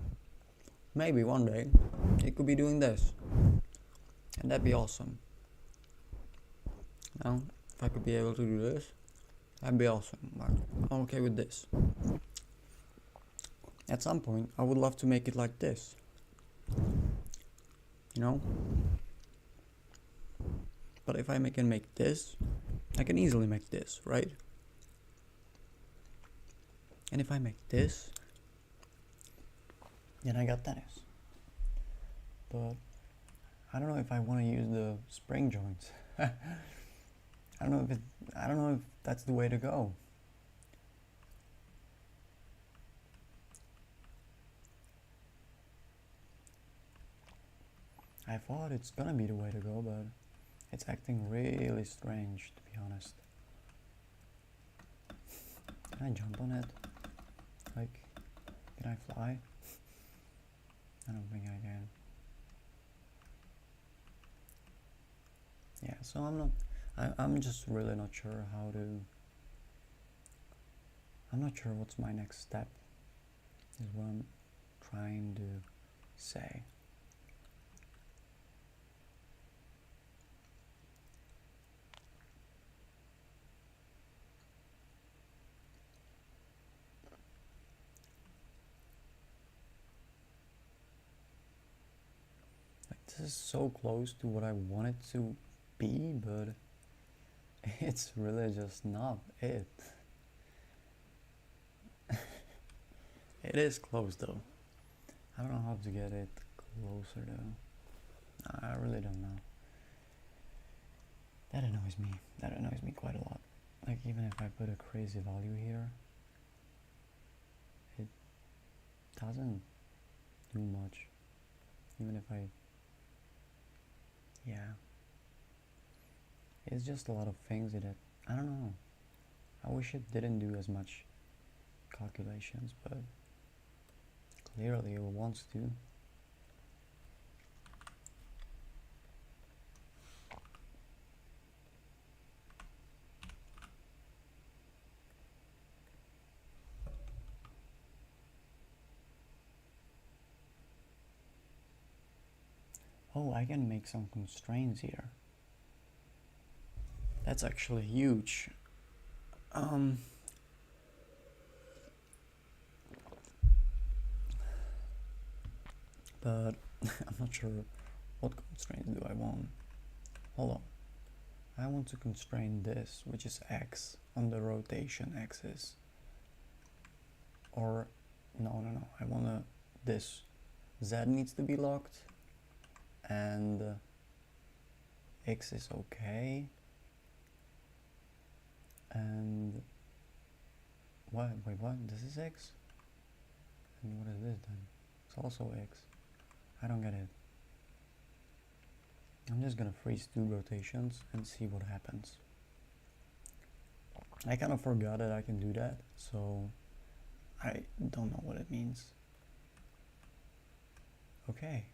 Maybe one day it could be doing this, and that'd be awesome. Now, if I could be able to do this, that'd be awesome. Like, I'm okay with this. At some point, I would love to make it like this. You know? But if I can make this, I can easily make this, right? And if I make this, then I got tennis. But I don't know if I want to use the spring joints. I don't know if that's the way to go. I thought it's gonna be the way to go, but it's acting really strange, to be honest. Can I jump on it? Like, can I fly? I don't think I can. Yeah, so I'm just really not sure how to... I'm not sure what's my next step, is what I'm trying to say. This is so close to what I want it to be, but it's really just not it. It is close though. I don't know how to get it closer though. I really don't know. That annoys me. That annoys me quite a lot. Like, even if I put a crazy value here, it doesn't do much. Even if I... Yeah. It's just a lot of things that, I don't know. I wish it didn't do as much calculations, but clearly it wants to. Oh, I can make some constraints here. That's actually huge. But I'm not sure what constraints do I want. Hold on. I want to constrain this, which is X, on the rotation axis. Or, no. I want this Z needs to be locked. And X is okay. And what? Wait, what? This is X? And what is this then? It's also X. I don't get it. I'm just gonna freeze 2 rotations and see what happens. I kind of forgot that I can do that, so I don't know what it means. Okay.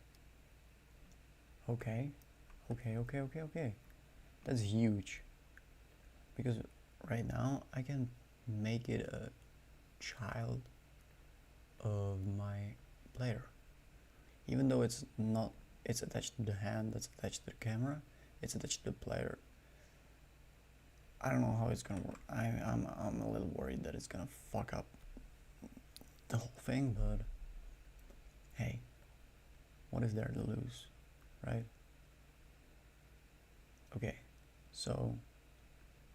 Okay. That's huge. Because right now I can make it a child of my player. Even though it's not, it's attached to the hand that's attached to the camera, it's attached to the player. I don't know how it's gonna work. I'm a little worried that it's gonna fuck up the whole thing, but hey, what is there to lose, right? Okay, so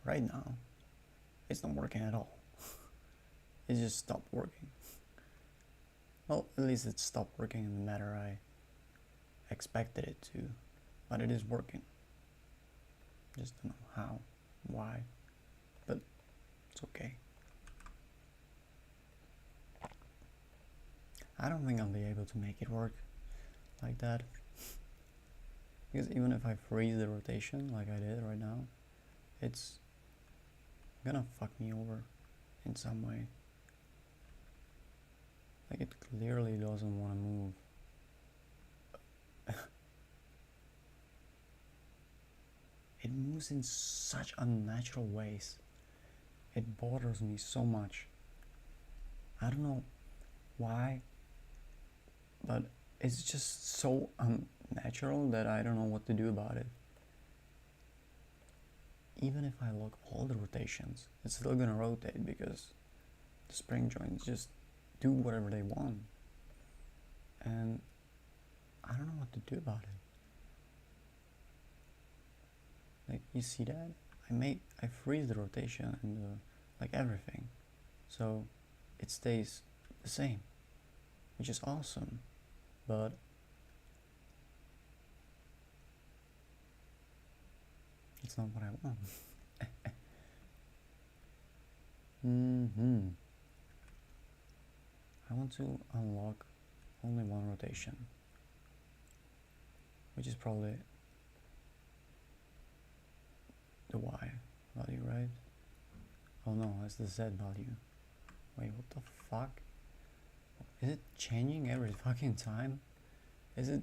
right now it's not working at all. It just stopped working. Well, at least it stopped working in the manner I expected it to, but it is working. Just don't know how, why, but it's okay. I don't think I'll be able to make it work like that, because even if I freeze the rotation like I did right now, it's gonna fuck me over in some way. Like, it clearly doesn't want to move. It moves in such unnatural ways. It bothers me so much. I don't know why, but it's just so unnatural that I don't know what to do about it. Even if I lock all the rotations, it's still gonna rotate because the spring joints just do whatever they want. And I don't know what to do about it. Like, you see that? I freeze the rotation and like everything. So it stays the same, which is awesome. But it's not what I want. I want to unlock only one rotation, which is probably the Y value, right? Oh no, it's the Z value. Wait, what the fuck? Is it changing every fucking time? Is it?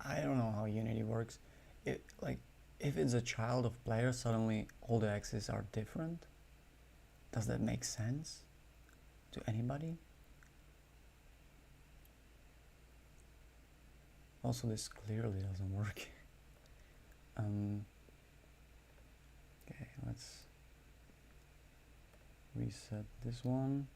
I don't know how Unity works. It, like, if it's a child of players, suddenly all the axes are different? Does that make sense to anybody? Also, this clearly doesn't work. Okay, let's reset this one.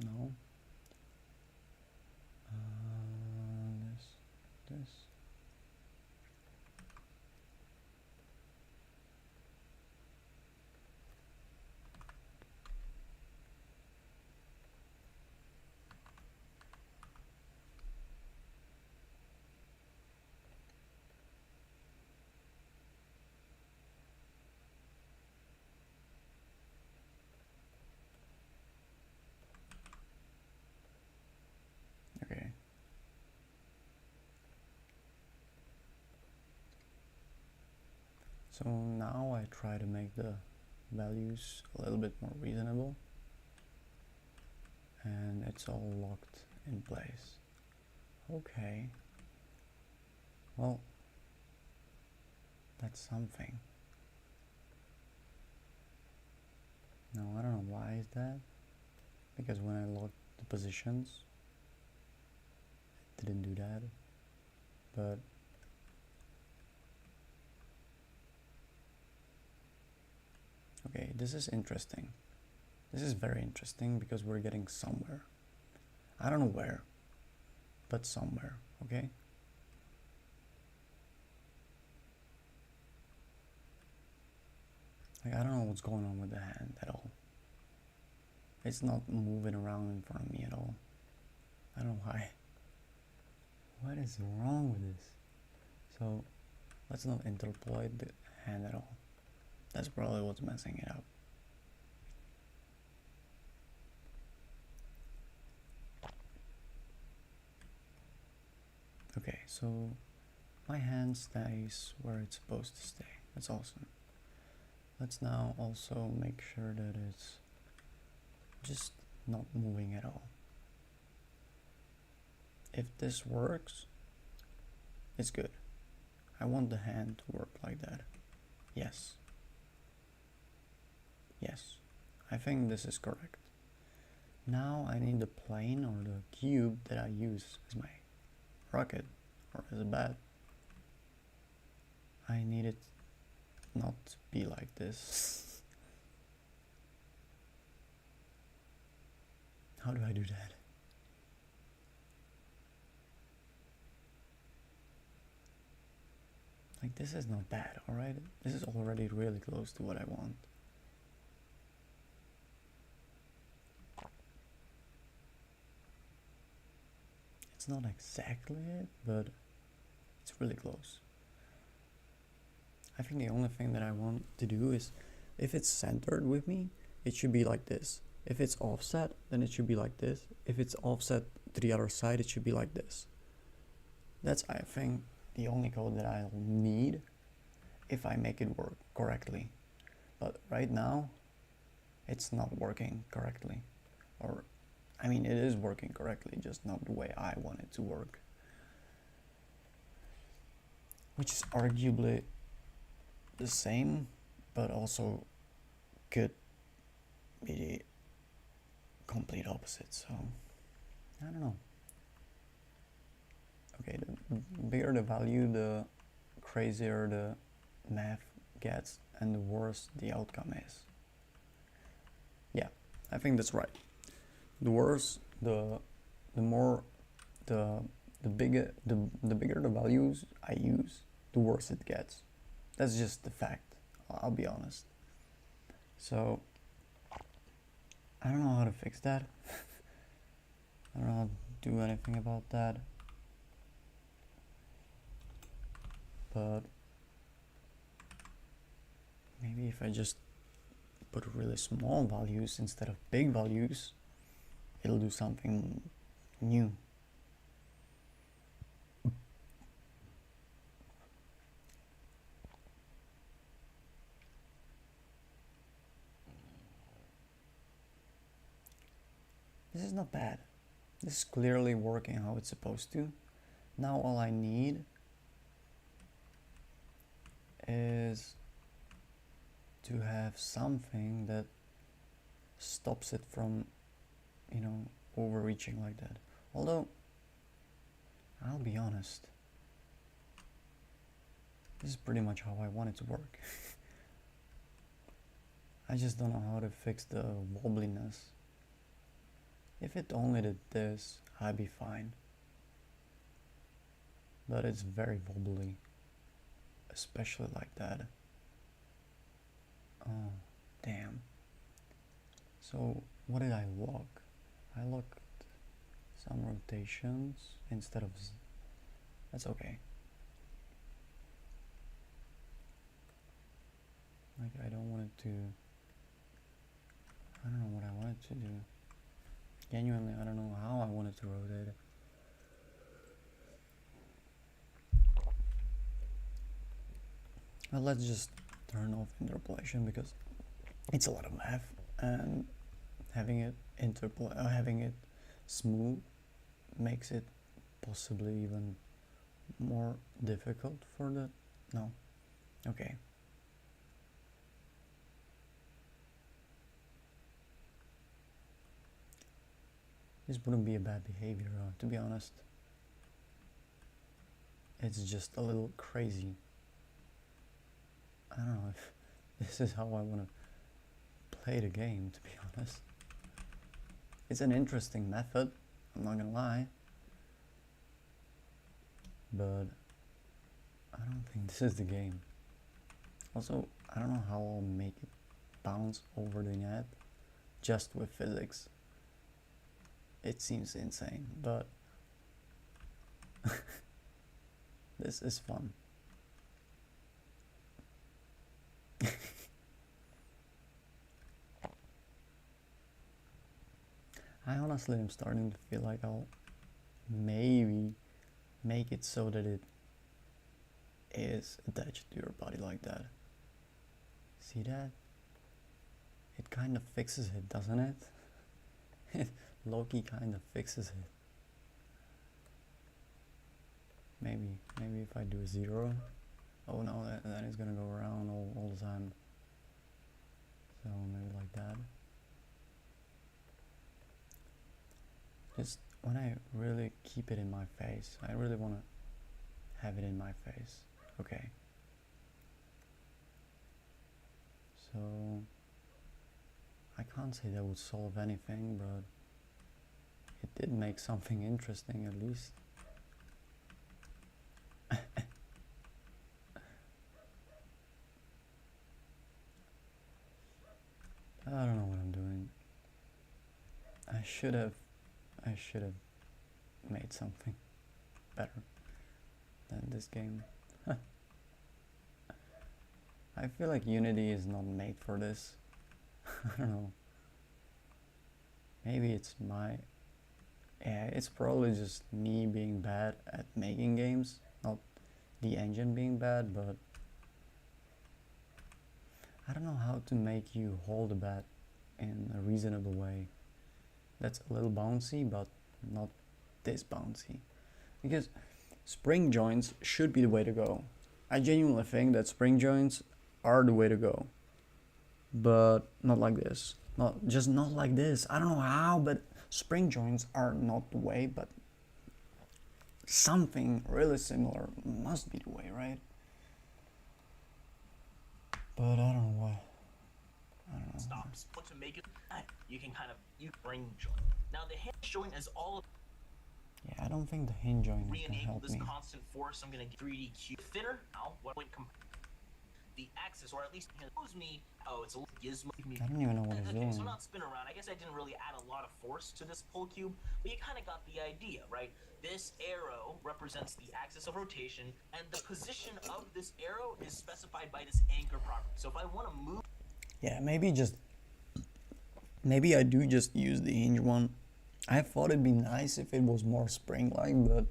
No. This. Okay. So now I try to make the values a little bit more reasonable, and it's all locked in place. Okay. Well, that's something. No, I don't know why is that. Because when I locked the positions, it didn't do that. But okay, this is interesting. This is very interesting because we're getting somewhere. I don't know where, but somewhere, okay? Like, I don't know what's going on with the hand at all. It's not moving around in front of me at all. I don't know why. What is wrong with this? So, let's not interpolate the hand at all. That's probably what's messing it up. Okay, so my hand stays where it's supposed to stay. That's awesome. Let's now also make sure that it's just not moving at all. If this works, it's good. I want the hand to work like that. Yes. Yes. I think this is correct. Now I need the plane or the cube that I use as my rocket or as a bat. I need it not to be like this. How do I do that? Like, this is not bad, alright? This is already really close to what I want. It's not exactly it, but it's really close. I think the only thing that I want to do is, if it's centered with me, it should be like this. If it's offset, then it should be like this. If it's offset to the other side, it should be like this. That's, I think, the only code that I'll need if I make it work correctly. But right now, it's not working correctly. Or, I mean, it is working correctly, just not the way I want it to work. Which is arguably the same, but also could be the complete opposite, so I don't know. Okay, the bigger the value, the crazier the math gets and the worse the outcome is. Yeah, I think that's right. The worse, the more, the bigger the values I use, the worse it gets. That's just the fact, I'll be honest. So I don't know how to fix that. I don't know how to do anything about that. But maybe if I just put really small values instead of big values, it'll do something new. This is not bad. This is clearly working how it's supposed to. Now all I need is to have something that stops it from, you know, overreaching like that. Although, I'll be honest, this is pretty much how I want it to work. I just don't know how to fix the wobbliness. If it only did this, I'd be fine. But it's very wobbly, especially like that. Oh, damn. So, what did I lock? I locked some rotations instead of that's okay. Like, I don't want it to, I don't know what I want it to do. Genuinely, I don't know how I want it to rotate. Well, let's just turn off interpolation because it's a lot of math, and having it having it smooth makes it possibly even more difficult for the no. Okay. This wouldn't be a bad behavior, to be honest. It's just a little crazy. I don't know if this is how I want to play the game, to be honest. It's an interesting method, I'm not gonna lie. But I don't think this is the game. Also, I don't know how I'll make it bounce over the net just with physics. It seems insane, but this is fun. I honestly am starting to feel like I'll maybe make it so that it is attached to your body like that. See that? It kind of fixes it, doesn't it? It low-key kind of fixes it. Maybe if I do a 0. Oh no, then it's gonna go around all the time. So maybe like that. Just when I really keep it in my face, I really want to have it in my face. Okay. So I can't say that would solve anything, but it did make something interesting at least. I don't know what I'm doing. I should have made something better than this game. I feel like Unity is not made for this. I don't know. Maybe it's my... Yeah, it's probably just me being bad at making games, not the engine being bad, but I don't know how to make you hold a bat in a reasonable way. That's a little bouncy, but not this bouncy. Because spring joints should be the way to go. I genuinely think that spring joints are the way to go. But not like this. Not like this. I don't know how, but spring joints are not the way, but something really similar must be the way, right? But I don't know why. I don't know. Stops. But to make it, you can kind of bring joint. Now the hinge joint is all Yeah, I don't think the hinge joint is gonna re-enable help this me. constant force. I'm gonna get 3D cube thinner. Now what would the axis, or at least it shows me. Oh, it's a little gizmo. I don't even know what it's Okay, doing. so not spin around. I guess I didn't really add a lot of force to this pull cube, but you kind of got the idea, right? This arrow represents the axis of rotation, and the position of this arrow is specified by this anchor property. So if I want to move, Yeah, maybe I do just use the hinge one. I thought it'd be nice if it was more spring-like, but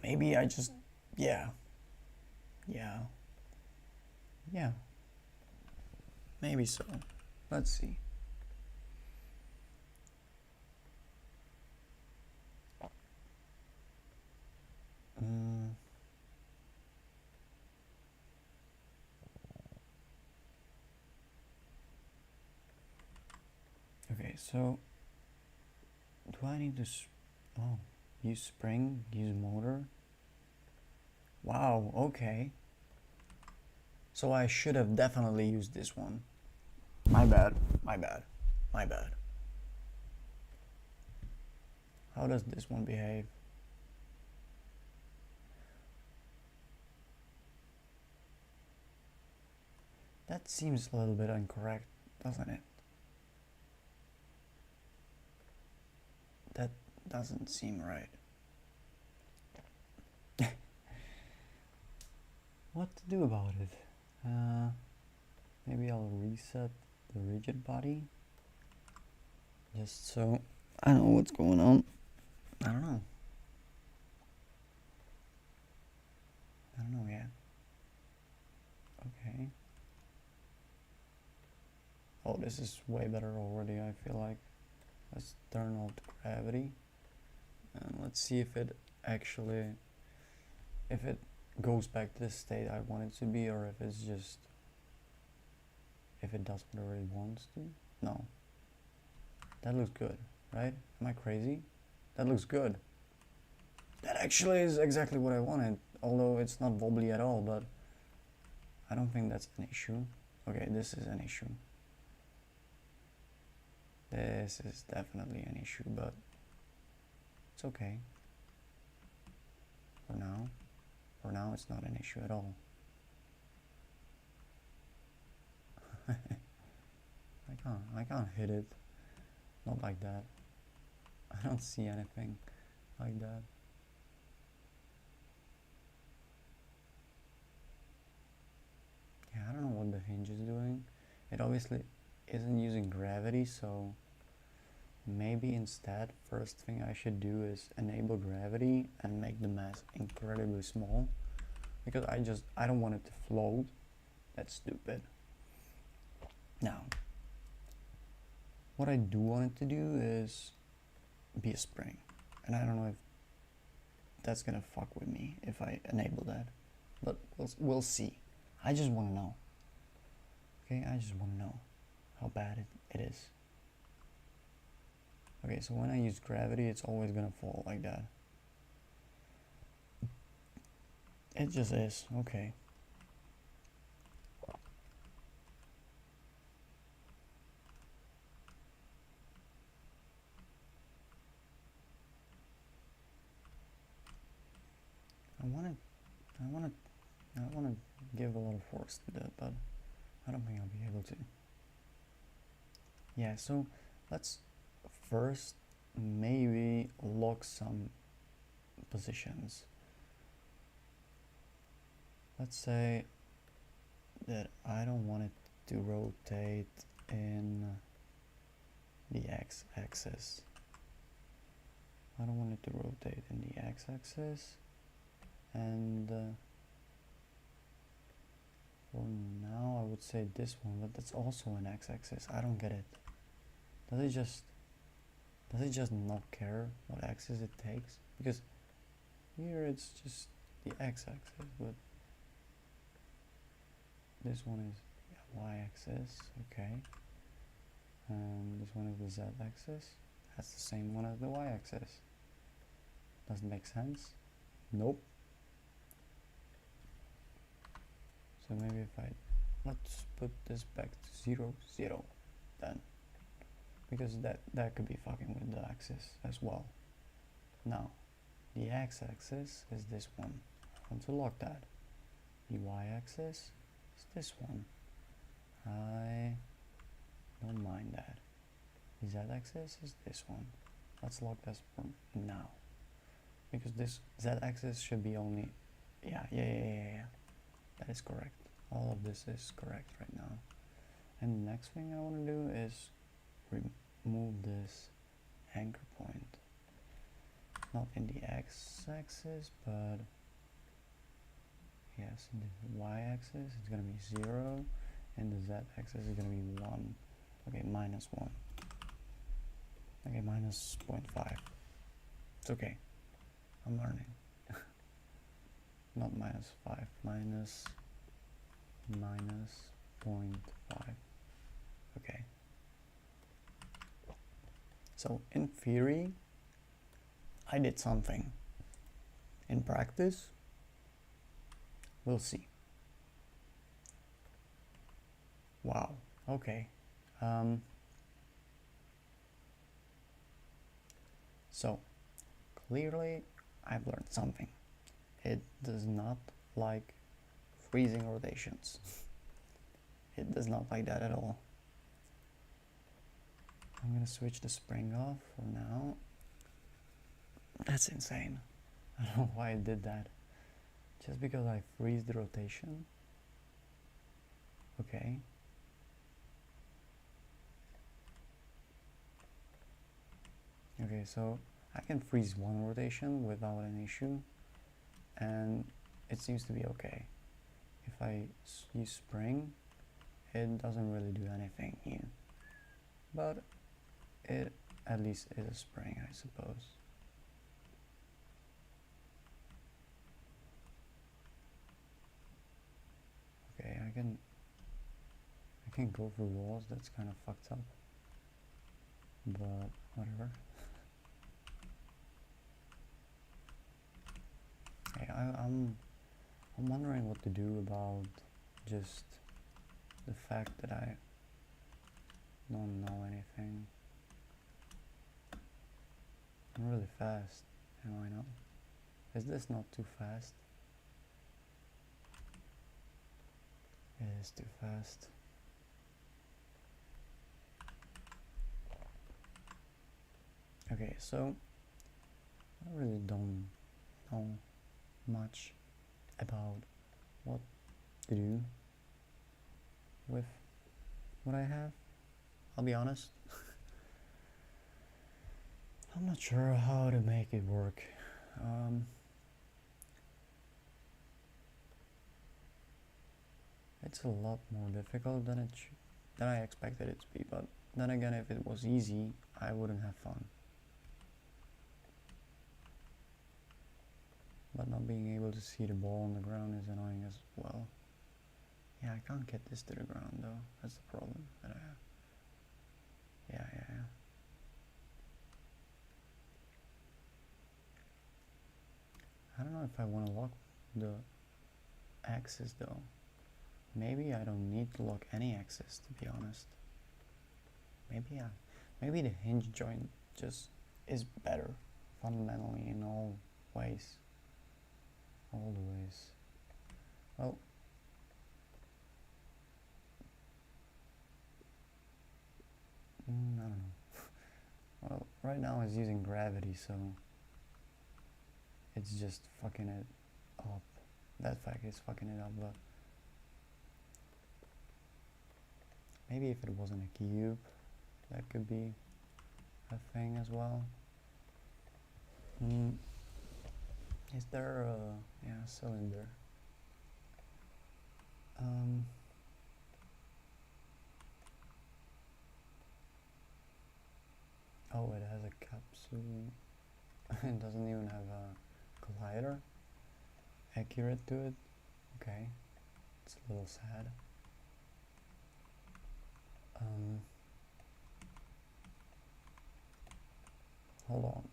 maybe I just, yeah, maybe so. Let's see. Okay, so do I need to use spring, use motor? Wow, okay. So I should have definitely used this one. My bad. How does this one behave? That seems a little bit incorrect, doesn't it? That doesn't seem right. What to do about it? Maybe I'll reset the rigid body. Just so I know what's going on. I don't know yet. Okay. Oh, this is way better already, I feel like. Let's turn off the gravity. And let's see if it actually, if it goes back to the state I want it to be, or if it's just, if it does what it really wants to. No. That looks good, right? Am I crazy? That looks good. That actually is exactly what I wanted, although it's not wobbly at all, but I don't think that's an issue. Okay, this is an issue. This is definitely an issue, but it's okay. For now it's not an issue at all. I can't hit it. Not like that. I don't see anything like that. Yeah, I don't know what the hinge is doing. It obviously isn't using gravity, so maybe instead first thing I should do is enable gravity and make the mass incredibly small, because I don't want it to float. That's stupid. Now what I do want it to do is be a spring, and I don't know if that's gonna fuck with me if I enable that, but we'll see. I just want to know. Okay, I just want to know how bad it is. Okay, so when I use gravity, it's always gonna fall like that. It just is. Okay. I want to give a lot of force to that, but I don't think I'll be able to. Yeah, so let's first maybe lock some positions. Let's say that I don't want it to rotate in the x-axis. I don't want it to rotate in the x-axis, and for now I would say this one, but that's also an x-axis. I don't get it. Does it just not care what axis it takes? Because here it's just the x-axis, but this one is y-axis, okay. And this one is the z-axis. That's the same one as the y-axis. Doesn't make sense? Nope. So maybe if let's put this back to 0, 0, then. Because that could be fucking with the axis as well. Now, the x-axis is this one. I want to lock that. The y-axis is this one. I don't mind that. The z-axis is this one. Let's lock this for now. Because this z-axis should be only... Yeah. That is correct. All of this is correct right now. And the next thing I want to do is remove this anchor point. Not in the x-axis, but yes, in the y-axis it's gonna be 0, and the z-axis is gonna be 1. Okay, minus 1. Okay, minus 0.5. It's okay. I'm learning. Not minus 5, minus 0.5. Okay. So in theory, I did something. In practice, we'll see. Wow. Okay. So clearly, I've learned something. It does not like freezing rotations. It does not like that at all. I'm gonna switch the spring off for now. That's insane. I don't know why I did that. Just because I freeze the rotation. Okay. Okay, so I can freeze one rotation without an issue, and it seems to be okay. If I use spring, it doesn't really do anything here, but it at least is a spring, I suppose. Okay, I can go through walls. That's kind of fucked up, but whatever. Hey, I'm wondering what to do about just the fact that I don't know anything. I'm really fast, am I not? Is this not too fast? It is too fast. Okay, so I really don't know much about what to do with what I have. I'll be honest. I'm not sure how to make it work. It's a lot more difficult than I expected it to be, but then again, if it was easy, I wouldn't have fun. But not being able to see the ball on the ground is annoying as well. Yeah, I can't get this to the ground though. That's the problem that I have. Yeah. I don't know if I want to lock the axis though. Maybe I don't need to lock any axis, to be honest. Maybe the hinge joint just is better fundamentally in all ways. All the ways. Well, I don't know. Well, right now it's using gravity, so it's just fucking it up. That fact is fucking it up, but Maybe if it wasn't a cube, that could be a thing as well. Is there a, yeah, cylinder? Oh, it has a capsule. It doesn't even have a collider accurate to it. Okay, it's a little sad. Hold on.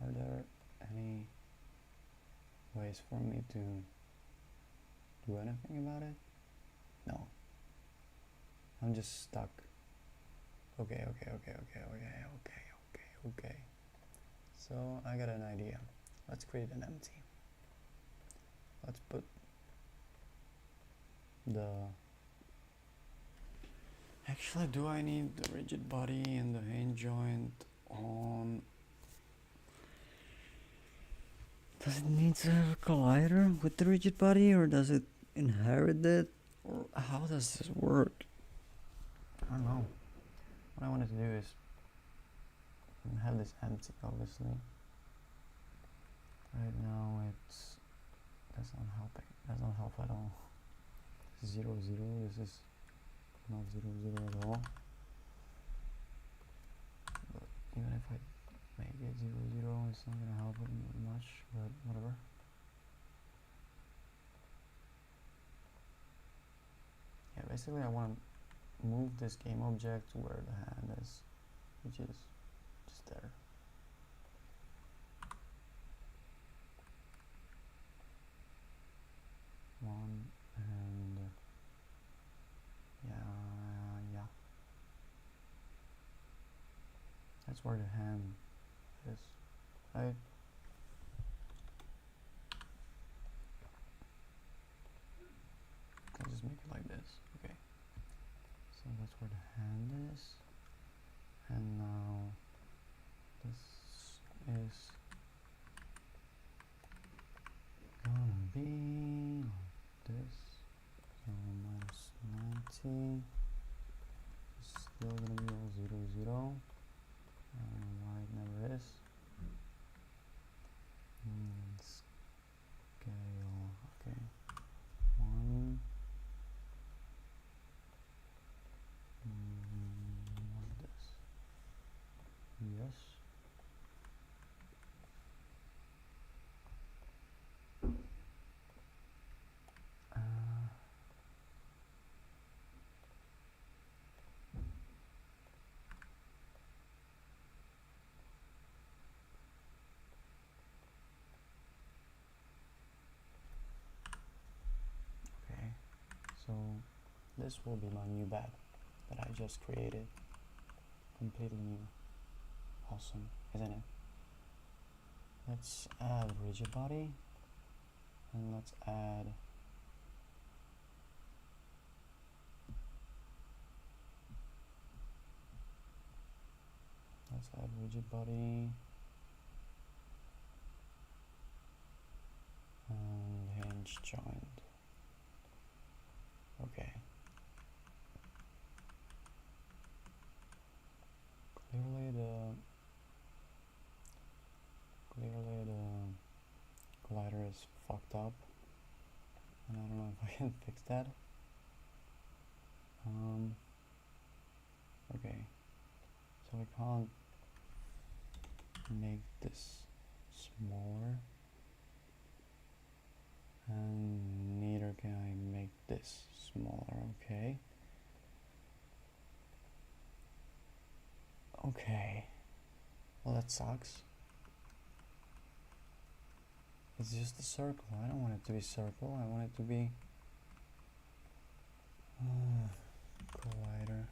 Are there any ways for me to do anything about it? No. I'm just stuck. Okay. So I got an idea. Let's create an empty. Let's put the... Actually, do I need the rigid body and the hinge joint on... Does it need to have a collider with the rigid body, or does it inherit it? Or how does this work? I don't know. What I wanted to do is have this empty, obviously. Right now that's not helping. That's not help at all. 0, 0, this is not 0, 0 at all. But even if I make it 0, 0, it's not gonna help it much, but whatever. Yeah, basically I want to move this game object where the hand is, which is just there. One and yeah. That's where the hand is, right? I'll just make it like this. Okay. So that's where the hand is. And now this is gonna be like this. So minus 90. It's still gonna be all 0, 0. I don't know why it never is. Scale, okay. 1. Like this. Yes. Okay, so this will be my new bed that I just created. Completely new. Awesome, isn't it? Let's add rigid body, and let's add rigid body and hinge joint. Okay. Clearly the collider is fucked up, and I don't know if I can fix that. Okay, so I can't make this smaller, and neither can I make this smaller. Okay. Okay, well that sucks. It's just a circle. I don't want it to be circle. I want it to be collider.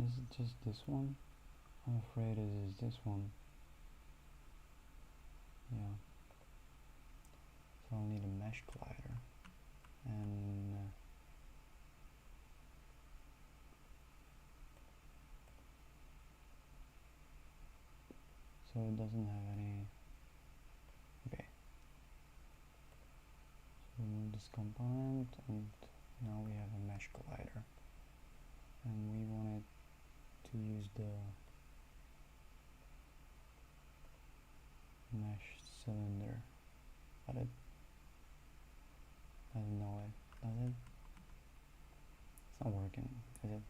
Is it just this one? I'm afraid it is this one. Yeah. So I'll need a mesh collider. And so it doesn't have any this component, and now we have a mesh collider, and we wanted to use the mesh cylinder, but it doesn't know it, does it? It's not working, is it?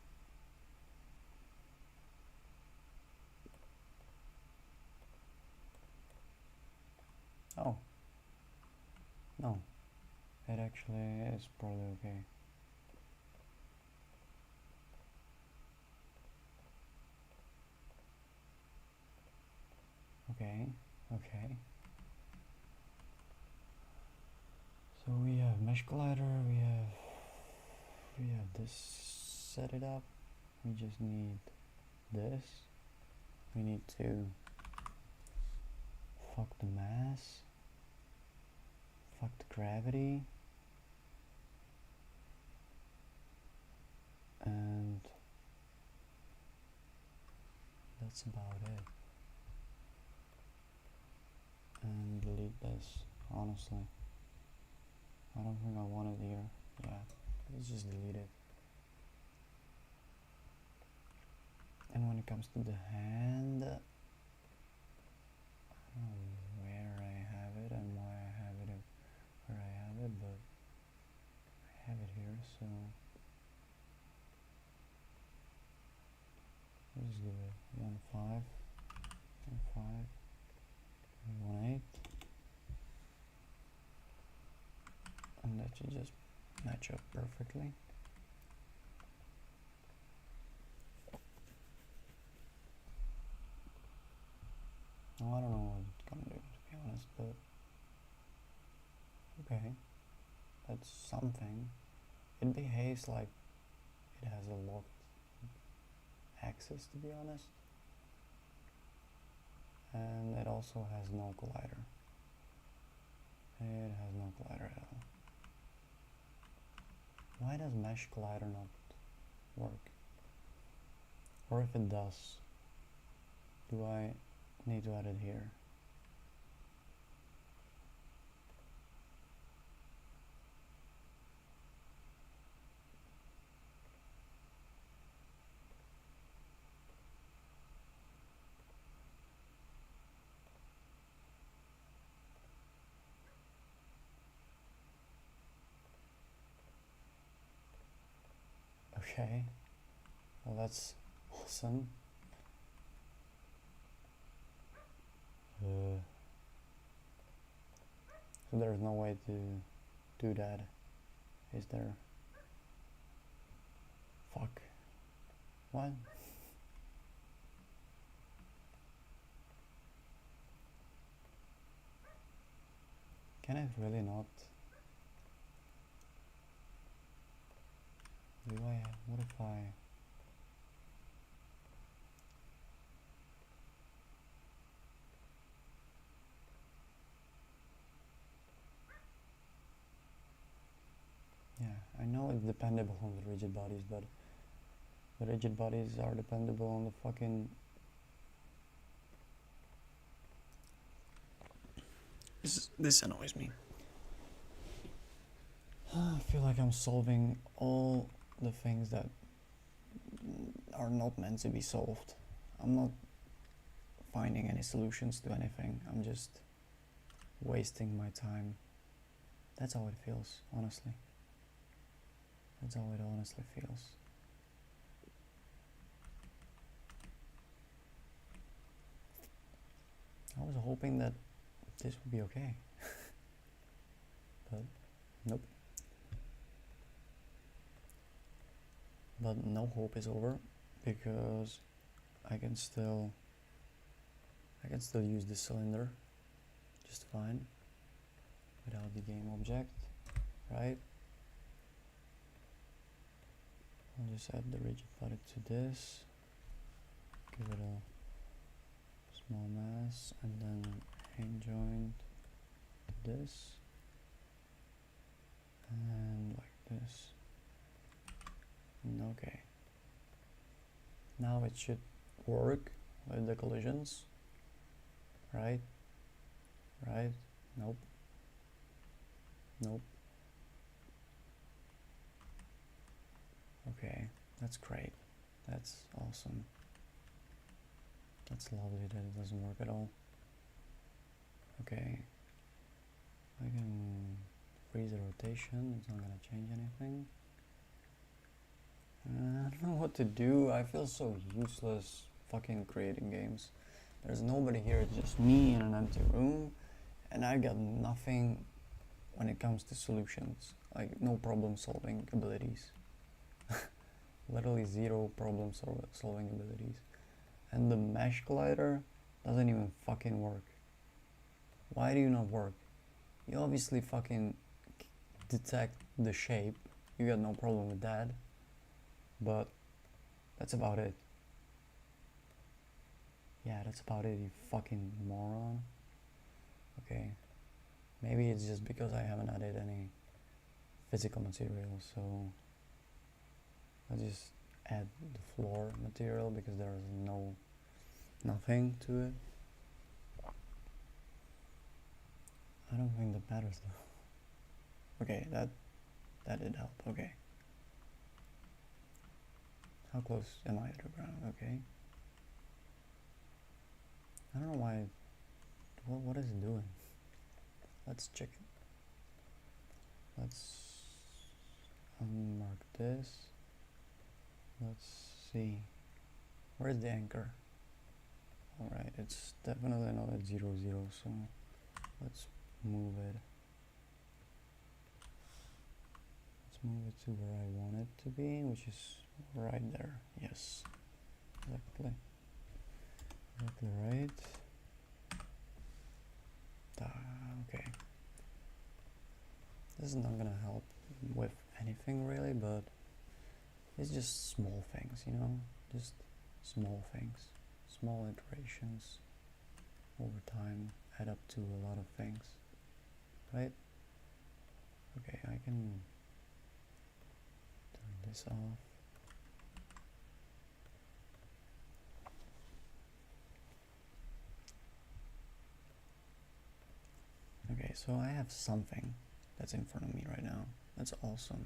Oh, no, it actually is probably okay. Okay. So we have mesh collider, we have this, set it up. We just need this. We need to fuck the mass, fuck the gravity, and that's about it. And delete this, honestly. I don't think I want it here. Yeah, let's just delete it. And when it comes to the hand, I don't know where I have it and why I have it where I have it, but I have it here, so let's just give it 1.5, 1.5, 1.8, and that should just match up perfectly. Now, I don't know what it's gonna do, to be honest, but okay, that's something. It behaves like it has a locked axis, to be honest, and it also has no collider. It has no collider at all. Why does mesh collider not work? Or if it does, do I need to add it here? Okay, well that's awesome. So there's no way to do that, is there? Fuck. What? Can I really not? Do I have, what if I... Yeah, I know it's dependable on the rigid bodies, but the rigid bodies are dependable on the fucking... This annoys me. I feel like I'm solving all the things that are not meant to be solved. I'm not finding any solutions to anything. I'm just wasting my time. That's how it feels, honestly. That's how it honestly feels. I was hoping that this would be okay. But nope. But no hope is over, because I can still use this cylinder just fine without the game object, right? I'll just add the rigid body to this, give it a small mass, and then hang joint this, and like this. Okay. Now it should work with the collisions, right? Right? Nope. Nope. Okay, that's great. That's awesome. That's lovely that it doesn't work at all. Okay. I can freeze the rotation, it's not gonna change anything. I don't know what to do. I feel so useless fucking creating games. There's nobody here, it's just me in an empty room, and I got nothing when it comes to solutions. Like, no problem solving abilities. Literally zero problem solving abilities. And the mesh glider doesn't even fucking work. Why do you not work? You obviously fucking detect the shape. You got no problem with that. But that's about it. Yeah, that's about it, you fucking moron. Okay. Maybe it's just because I haven't added any physical material, so I'll just add the floor material because there's nothing to it. I don't think that matters though. Okay, that did help. Okay. How close am I to the ground? Okay. I don't know why. What is it doing? Let's check it. Let's unmark this. Let's see. Where's the anchor? Alright, it's definitely not at 0, 0, so let's move it. Let's move it to where I want it to be, which is right there. Yes. Exactly. Exactly right. Okay. This is not gonna help with anything really, but it's just small things, you know? Just small things. Small iterations over time add up to a lot of things. Right? Okay, I can turn this off. Okay, so I have something that's in front of me right now. That's awesome.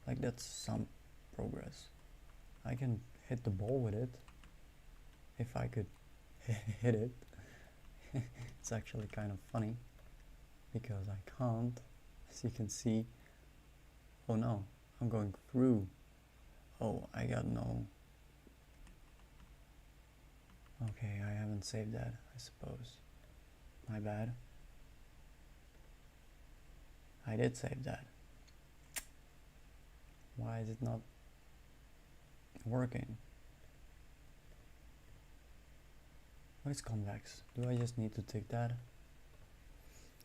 Like, that's some progress. I can hit the ball with it. If I could hit it. It's actually kind of funny because I can't, as you can see. Oh no, I'm going through. Oh, I got no. Okay, I haven't saved that, I suppose. My bad. I did save that. Why is it not working? What is convex? Do I just need to tick that?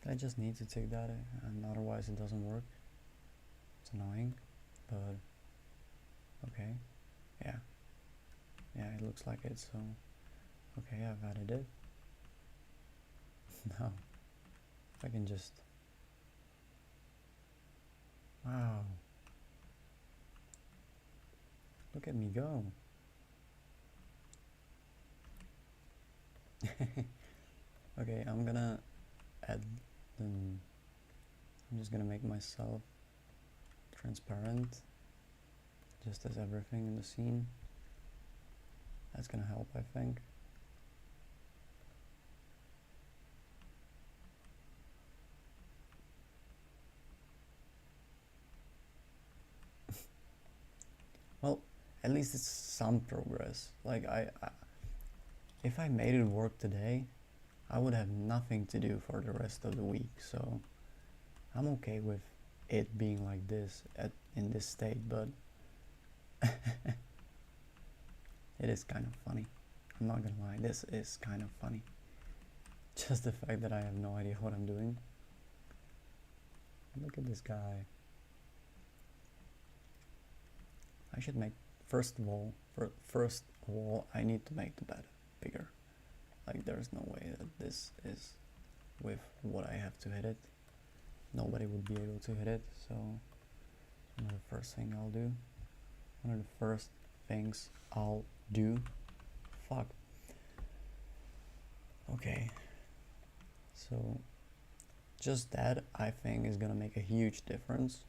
I just need to tick that, and otherwise it doesn't work. It's annoying, but okay. Yeah. Yeah, it looks like it, so okay, I've added it. Now, if I can just. Wow. Look at me go. Okay, I'm gonna add them. I'm just gonna make myself transparent, just as everything in the scene. That's gonna help, I think. Well, at least it's some progress. Like, if I made it work today, I would have nothing to do for the rest of the week, so I'm okay with it being like this in this state, but it is kind of funny. I'm not gonna lie, this is kind of funny. Just the fact that I have no idea what I'm doing. Look at this guy. I should make, first of all, I need to make the bed bigger. Like, there's no way that this is with what I have to hit it. Nobody would be able to hit it, so one of the first thing I'll do. One of the first things I'll do. Fuck. Okay. So, just that, I think, is gonna make a huge difference.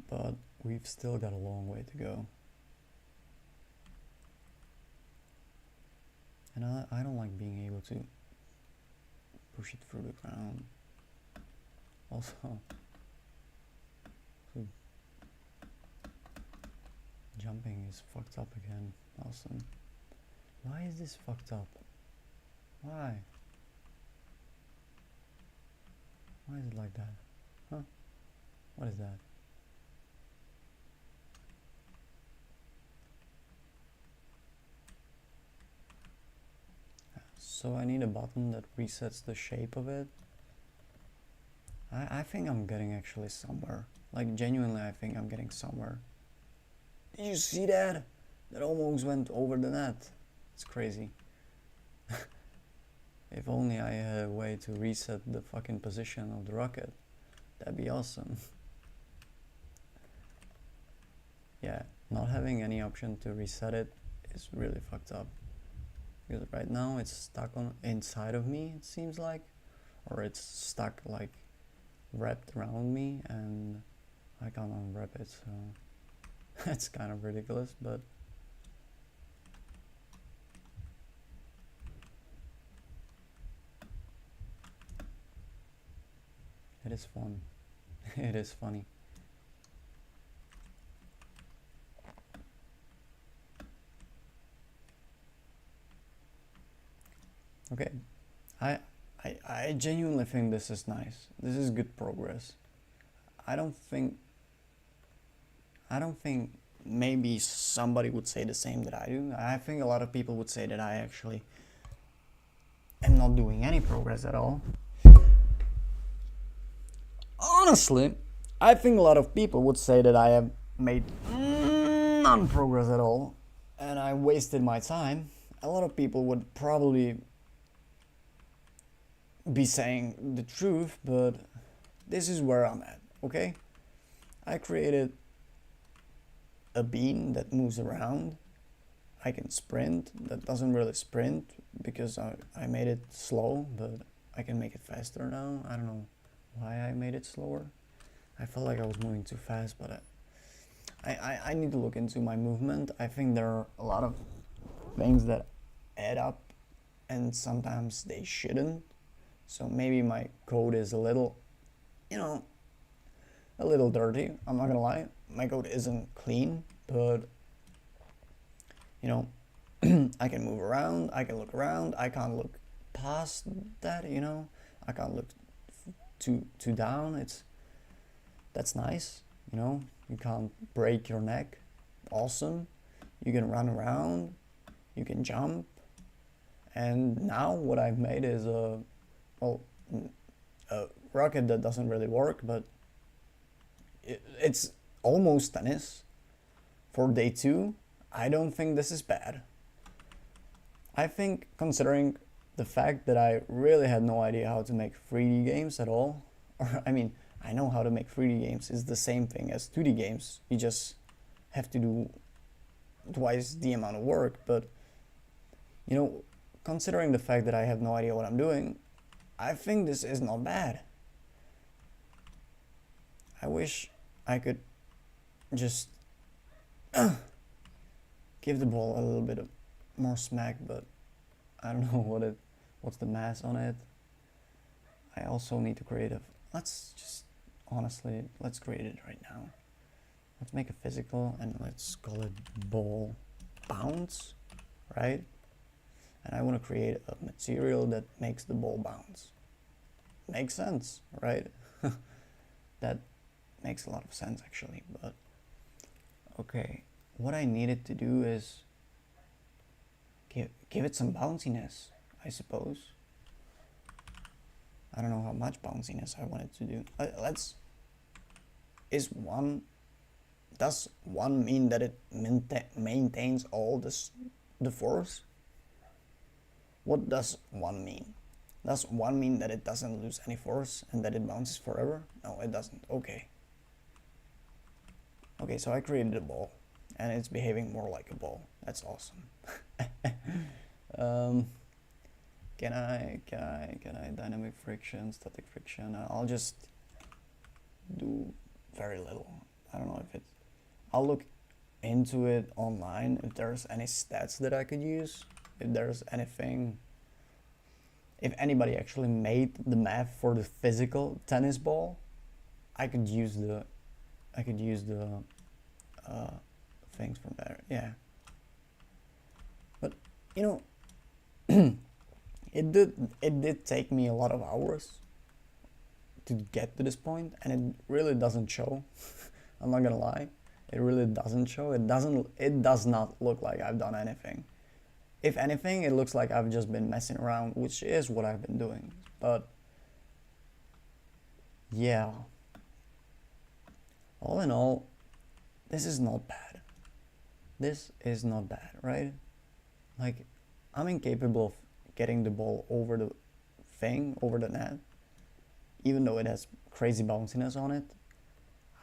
but we've still got a long way to go. And I don't like being able to push it through the ground. Also, so jumping is fucked up again. Awesome. Why is this fucked up? Why? Why is it like that? Huh? What is that? So I need a button that resets the shape of it. I think I'm getting actually somewhere. Like genuinely, I think I'm getting somewhere. Did you see that? That almost went over the net. It's crazy. If only I had a way to reset the fucking position of the rocket. That'd be awesome. Yeah, not having any option to reset it is really fucked up. Because right now it's stuck on inside of me, it seems like. Or it's stuck like wrapped around me and I can't unwrap it, so that's kind of ridiculous, but it is fun. It is funny. Okay, I genuinely think this is nice. This is good progress. I don't think maybe somebody would say the same that I do. I think a lot of people would say that I actually am not doing any progress at all. Honestly, I think a lot of people would say that I have made none progress at all and I wasted my time. A lot of people would probably be saying the truth, but this is where I'm at, okay? I created a bean that moves around. I can sprint. That doesn't really sprint because I made it slow, but I can make it faster now. I don't know why I made it slower. I felt like I was moving too fast, but I need to look into my movement. I think there are a lot of things that add up and sometimes they shouldn't. So maybe my code is a little, a little dirty. I'm not gonna lie. My code isn't clean, but I can move around, I can look around, I can't look past that, I can't look too down. That's nice, you can't break your neck. Awesome. You can run around, you can jump, and now what I've made is a rocket that doesn't really work, but it's almost tennis. For day 2, I don't think this is bad. I think considering the fact that I really had no idea how to make 3D games at all, or I mean, I know how to make 3D games, it's the same thing as 2D games. You just have to do twice the amount of work, but considering the fact that I have no idea what I'm doing, I think this is not bad. I wish I could just give the ball a little bit of more smack, but I don't know what's the mass on it. I also need to create let's create it right now. Let's make a physical and let's call it ball bounce, right? And I want to create a material that makes the ball bounce. Makes sense, right? That makes a lot of sense actually, but okay. What I needed to do is give it some bounciness, I suppose. I don't know how much bounciness I wanted to do. Does 1 mean that it maintains all the force? What does 1 mean? Does 1 mean that it doesn't lose any force and that it bounces forever? No, it doesn't. Okay. Okay, so I created a ball and it's behaving more like a ball. That's awesome. Can I dynamic friction, static friction? I'll just do very little. I don't know if it's, I'll look into it online if there's any stats that I could use, if there's anything, if anybody actually made the math for the physical tennis ball. I could use the things from there, yeah. But you know, it did take me a lot of hours to get to this point, and it really doesn't show. I'm not gonna lie, it really doesn't show. It does not look like I've done anything. If anything, it looks like I've just been messing around, which is what I've been doing. But yeah, all in all, this is not bad. This is not bad, right? Like, I'm incapable of getting the ball over the thing, over the net, even though it has crazy bounciness on it.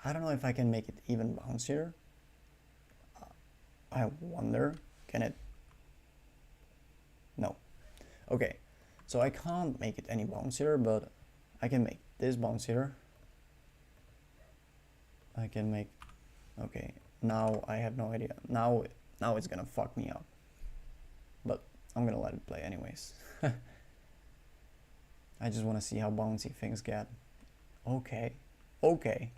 I don't know if I can make it even bouncier. I wonder, can it? No. Okay, so I can't make it any bouncier, but I can make this bouncier. I can make, okay, now I have no idea. Now it's gonna fuck me up. But I'm gonna let it play anyways. I just wanna see how bouncy things get. Okay, okay.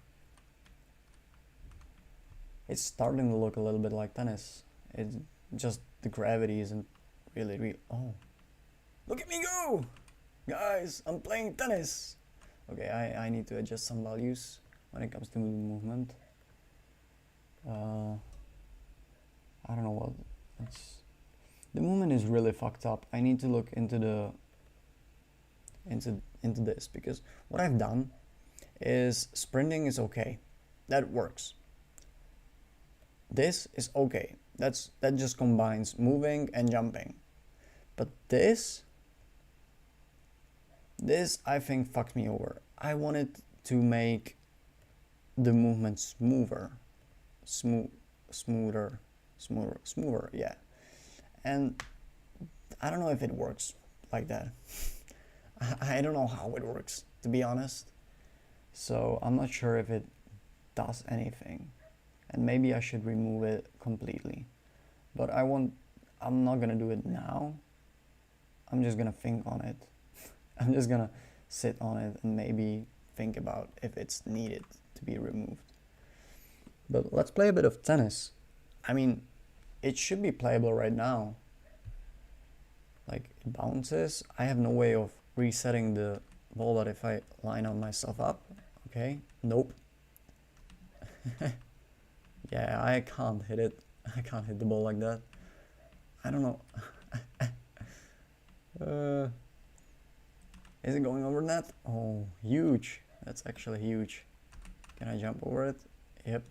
It's starting to look a little bit like tennis. It's just the gravity isn't really, oh. Look at me go! Guys, I'm playing tennis! Okay, I need to adjust some values when it comes to movement. I don't know what, the movement is really fucked up. I need to look into this, because what I've done is sprinting is okay. That works. This is okay. That just combines moving and jumping. But this I think fucked me over. I wanted to make the movement smoother, yeah. And I don't know if it works like that. I don't know how it works, to be honest. So I'm not sure if it does anything. And maybe I should remove it completely. But I'm not gonna do it now. I'm just gonna think on it. I'm just gonna sit on it and maybe think about if it's needed to be removed. But let's play a bit of tennis. I mean, it should be playable right now. Like, it bounces. I have no way of resetting the ball, but if I line up myself up, okay, nope. Yeah, I can't hit it. I can't hit the ball like that. I don't know. Is it going over net? Oh, huge. That's actually huge. Can I jump over it? Yep.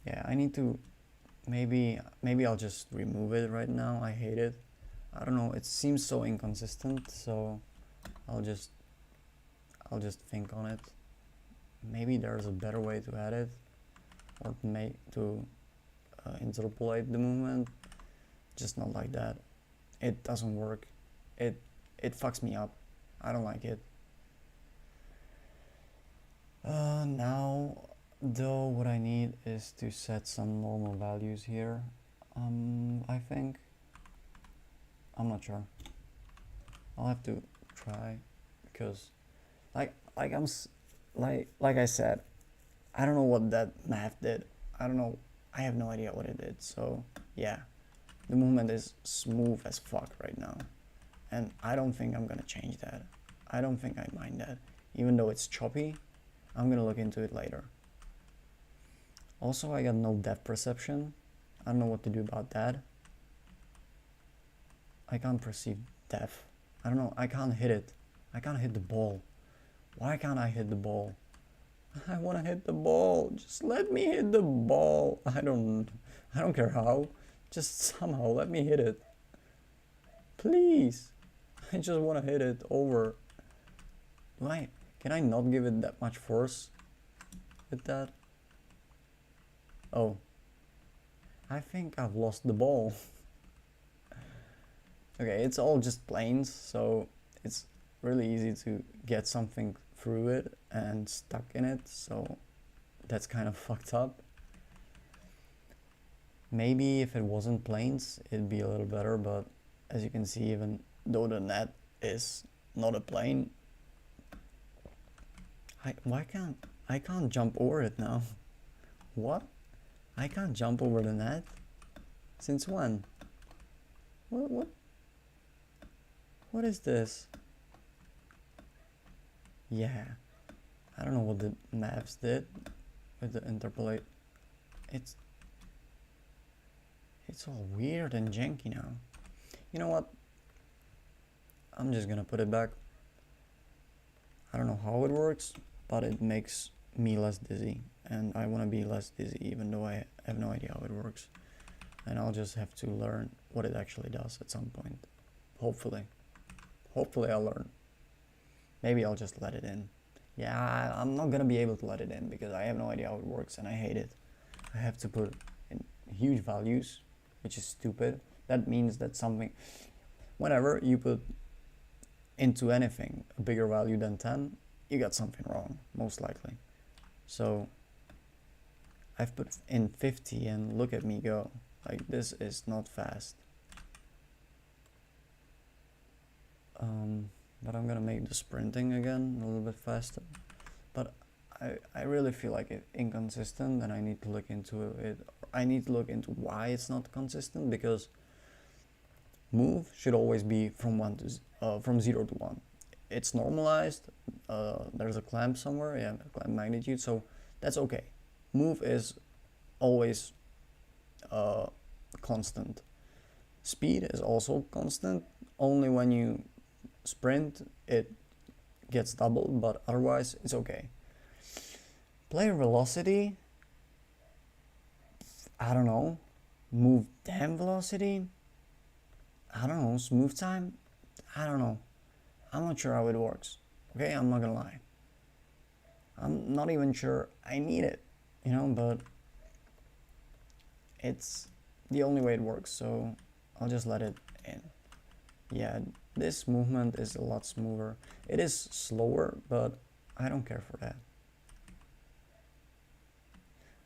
Yeah, I need to, maybe I'll just remove it right now. I hate it. I don't know, it seems so inconsistent, so I'll just think on it. Maybe there's a better way to add it, or to interpolate the movement, just not like that. It doesn't work. It fucks me up. I don't like it. Now though, what I need is to set some normal values here. I think. I'm not sure. I'll have to try, because like I said, I don't know what that math did. I don't know. I have no idea what it did. So yeah, the movement is smooth as fuck right now, and I don't think I'm gonna change that. I don't think I mind that, even though it's choppy. I'm gonna look into it later. Also, I got no depth perception. I don't know what to do about that. I can't perceive depth. I don't know. I can't hit it. I can't hit the ball. Why can't I hit the ball? I want to hit the ball. Just let me hit the ball. I don't care how. Just somehow let me hit it. Please. I just want to hit it over. Can I not give it that much force with that? Oh. I think I've lost the ball. Okay, it's all just planes, so it's really easy to get something through it and stuck in it, so that's kind of fucked up. Maybe if it wasn't planes, it'd be a little better, but as you can see, even though the net is not a plane, I can't jump over it now. What? I can't jump over the net? Since when? What is this? Yeah, I don't know what the maps did with the interpolate. It's all weird and janky now. You know what? I'm just gonna put it back. I don't know how it works, but it makes me less dizzy, and I want to be less dizzy even though I have no idea how it works. And I'll just have to learn what it actually does at some point. Hopefully I'll learn. Maybe I'll just let it in. Yeah, I'm not gonna be able to let it in because I have no idea how it works and I hate it. I have to put in huge values, which is stupid. That means that something, whenever you put into anything a bigger value than 10, you got something wrong, most likely. So I've put in 50 and look at me go. Like, this is not fast. But I'm gonna make the sprinting again a little bit faster. But I really feel like it's inconsistent, and I need to look into it. I need to look into why it's not consistent, because move should always be from 0 to 1. It's normalized. There's a clamp somewhere, yeah, a clamp magnitude, so that's okay. Move is always constant. Speed is also constant. Only when you sprint it gets doubled, but otherwise it's okay. Player velocity, I don't know. Move damn velocity, I don't know. Smooth time, I don't know. I'm not sure how it works. Okay, I'm not gonna lie. I'm not even sure I need it, you know, but it's the only way it works, so I'll just let it in. Yeah, this movement is a lot smoother. It is slower, but I don't care for that.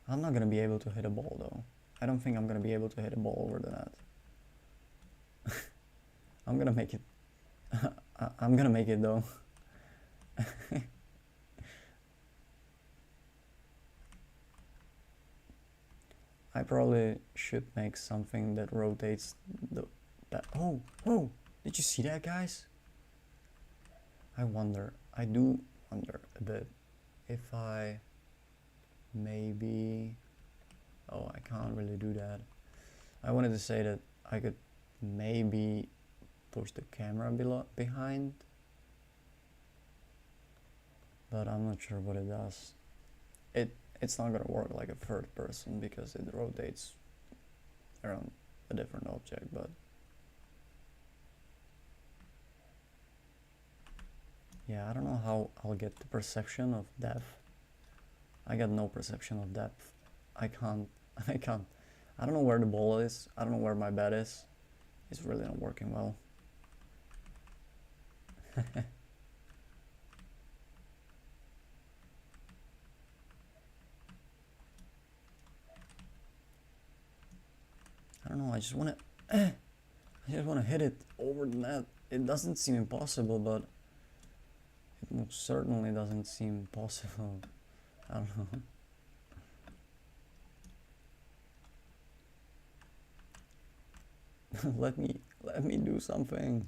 I'm not gonna be able to hit a ball though. I don't think I'm gonna be able to hit a ball over the net. I'm gonna make it. I'm gonna make it though. I probably should make something that rotates the... Oh, did you see that, guys? I do wonder a bit if I maybe... Oh, I can't really do that. I wanted to say that I could maybe push the camera behind, but I'm not sure what it does. It's not gonna work like a third person because it rotates around a different object, but yeah, I don't know how I'll get the perception of depth. I got no perception of depth. I can't. I don't know where the ball is. I don't know where my bat is. It's really not working well. I don't know, I just wanna hit it over the net. It doesn't seem impossible, but it most certainly doesn't seem possible. I don't know. let me do something.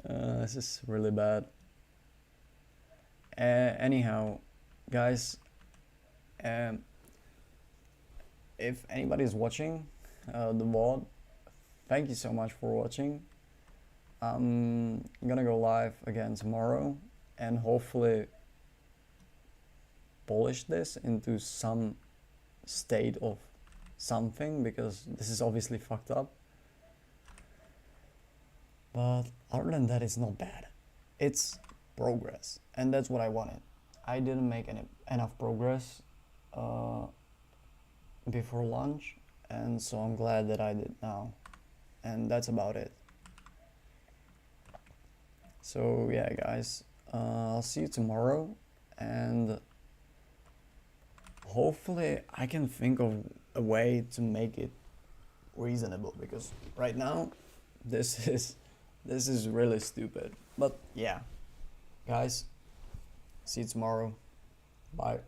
This is really bad. Anyhow, guys, if anybody's watching the VOD, thank you so much for watching. I'm gonna go live again tomorrow and hopefully polish this into some state of something, because this is obviously fucked up. But other than that, it's not bad. It's progress, and that's what I wanted. I didn't make enough progress before lunch, and so I'm glad that I did now, and that's about it. So yeah, guys, I'll see you tomorrow, and hopefully I can think of a way to make it reasonable, because right now this is really stupid. But yeah, guys, see you tomorrow. Bye.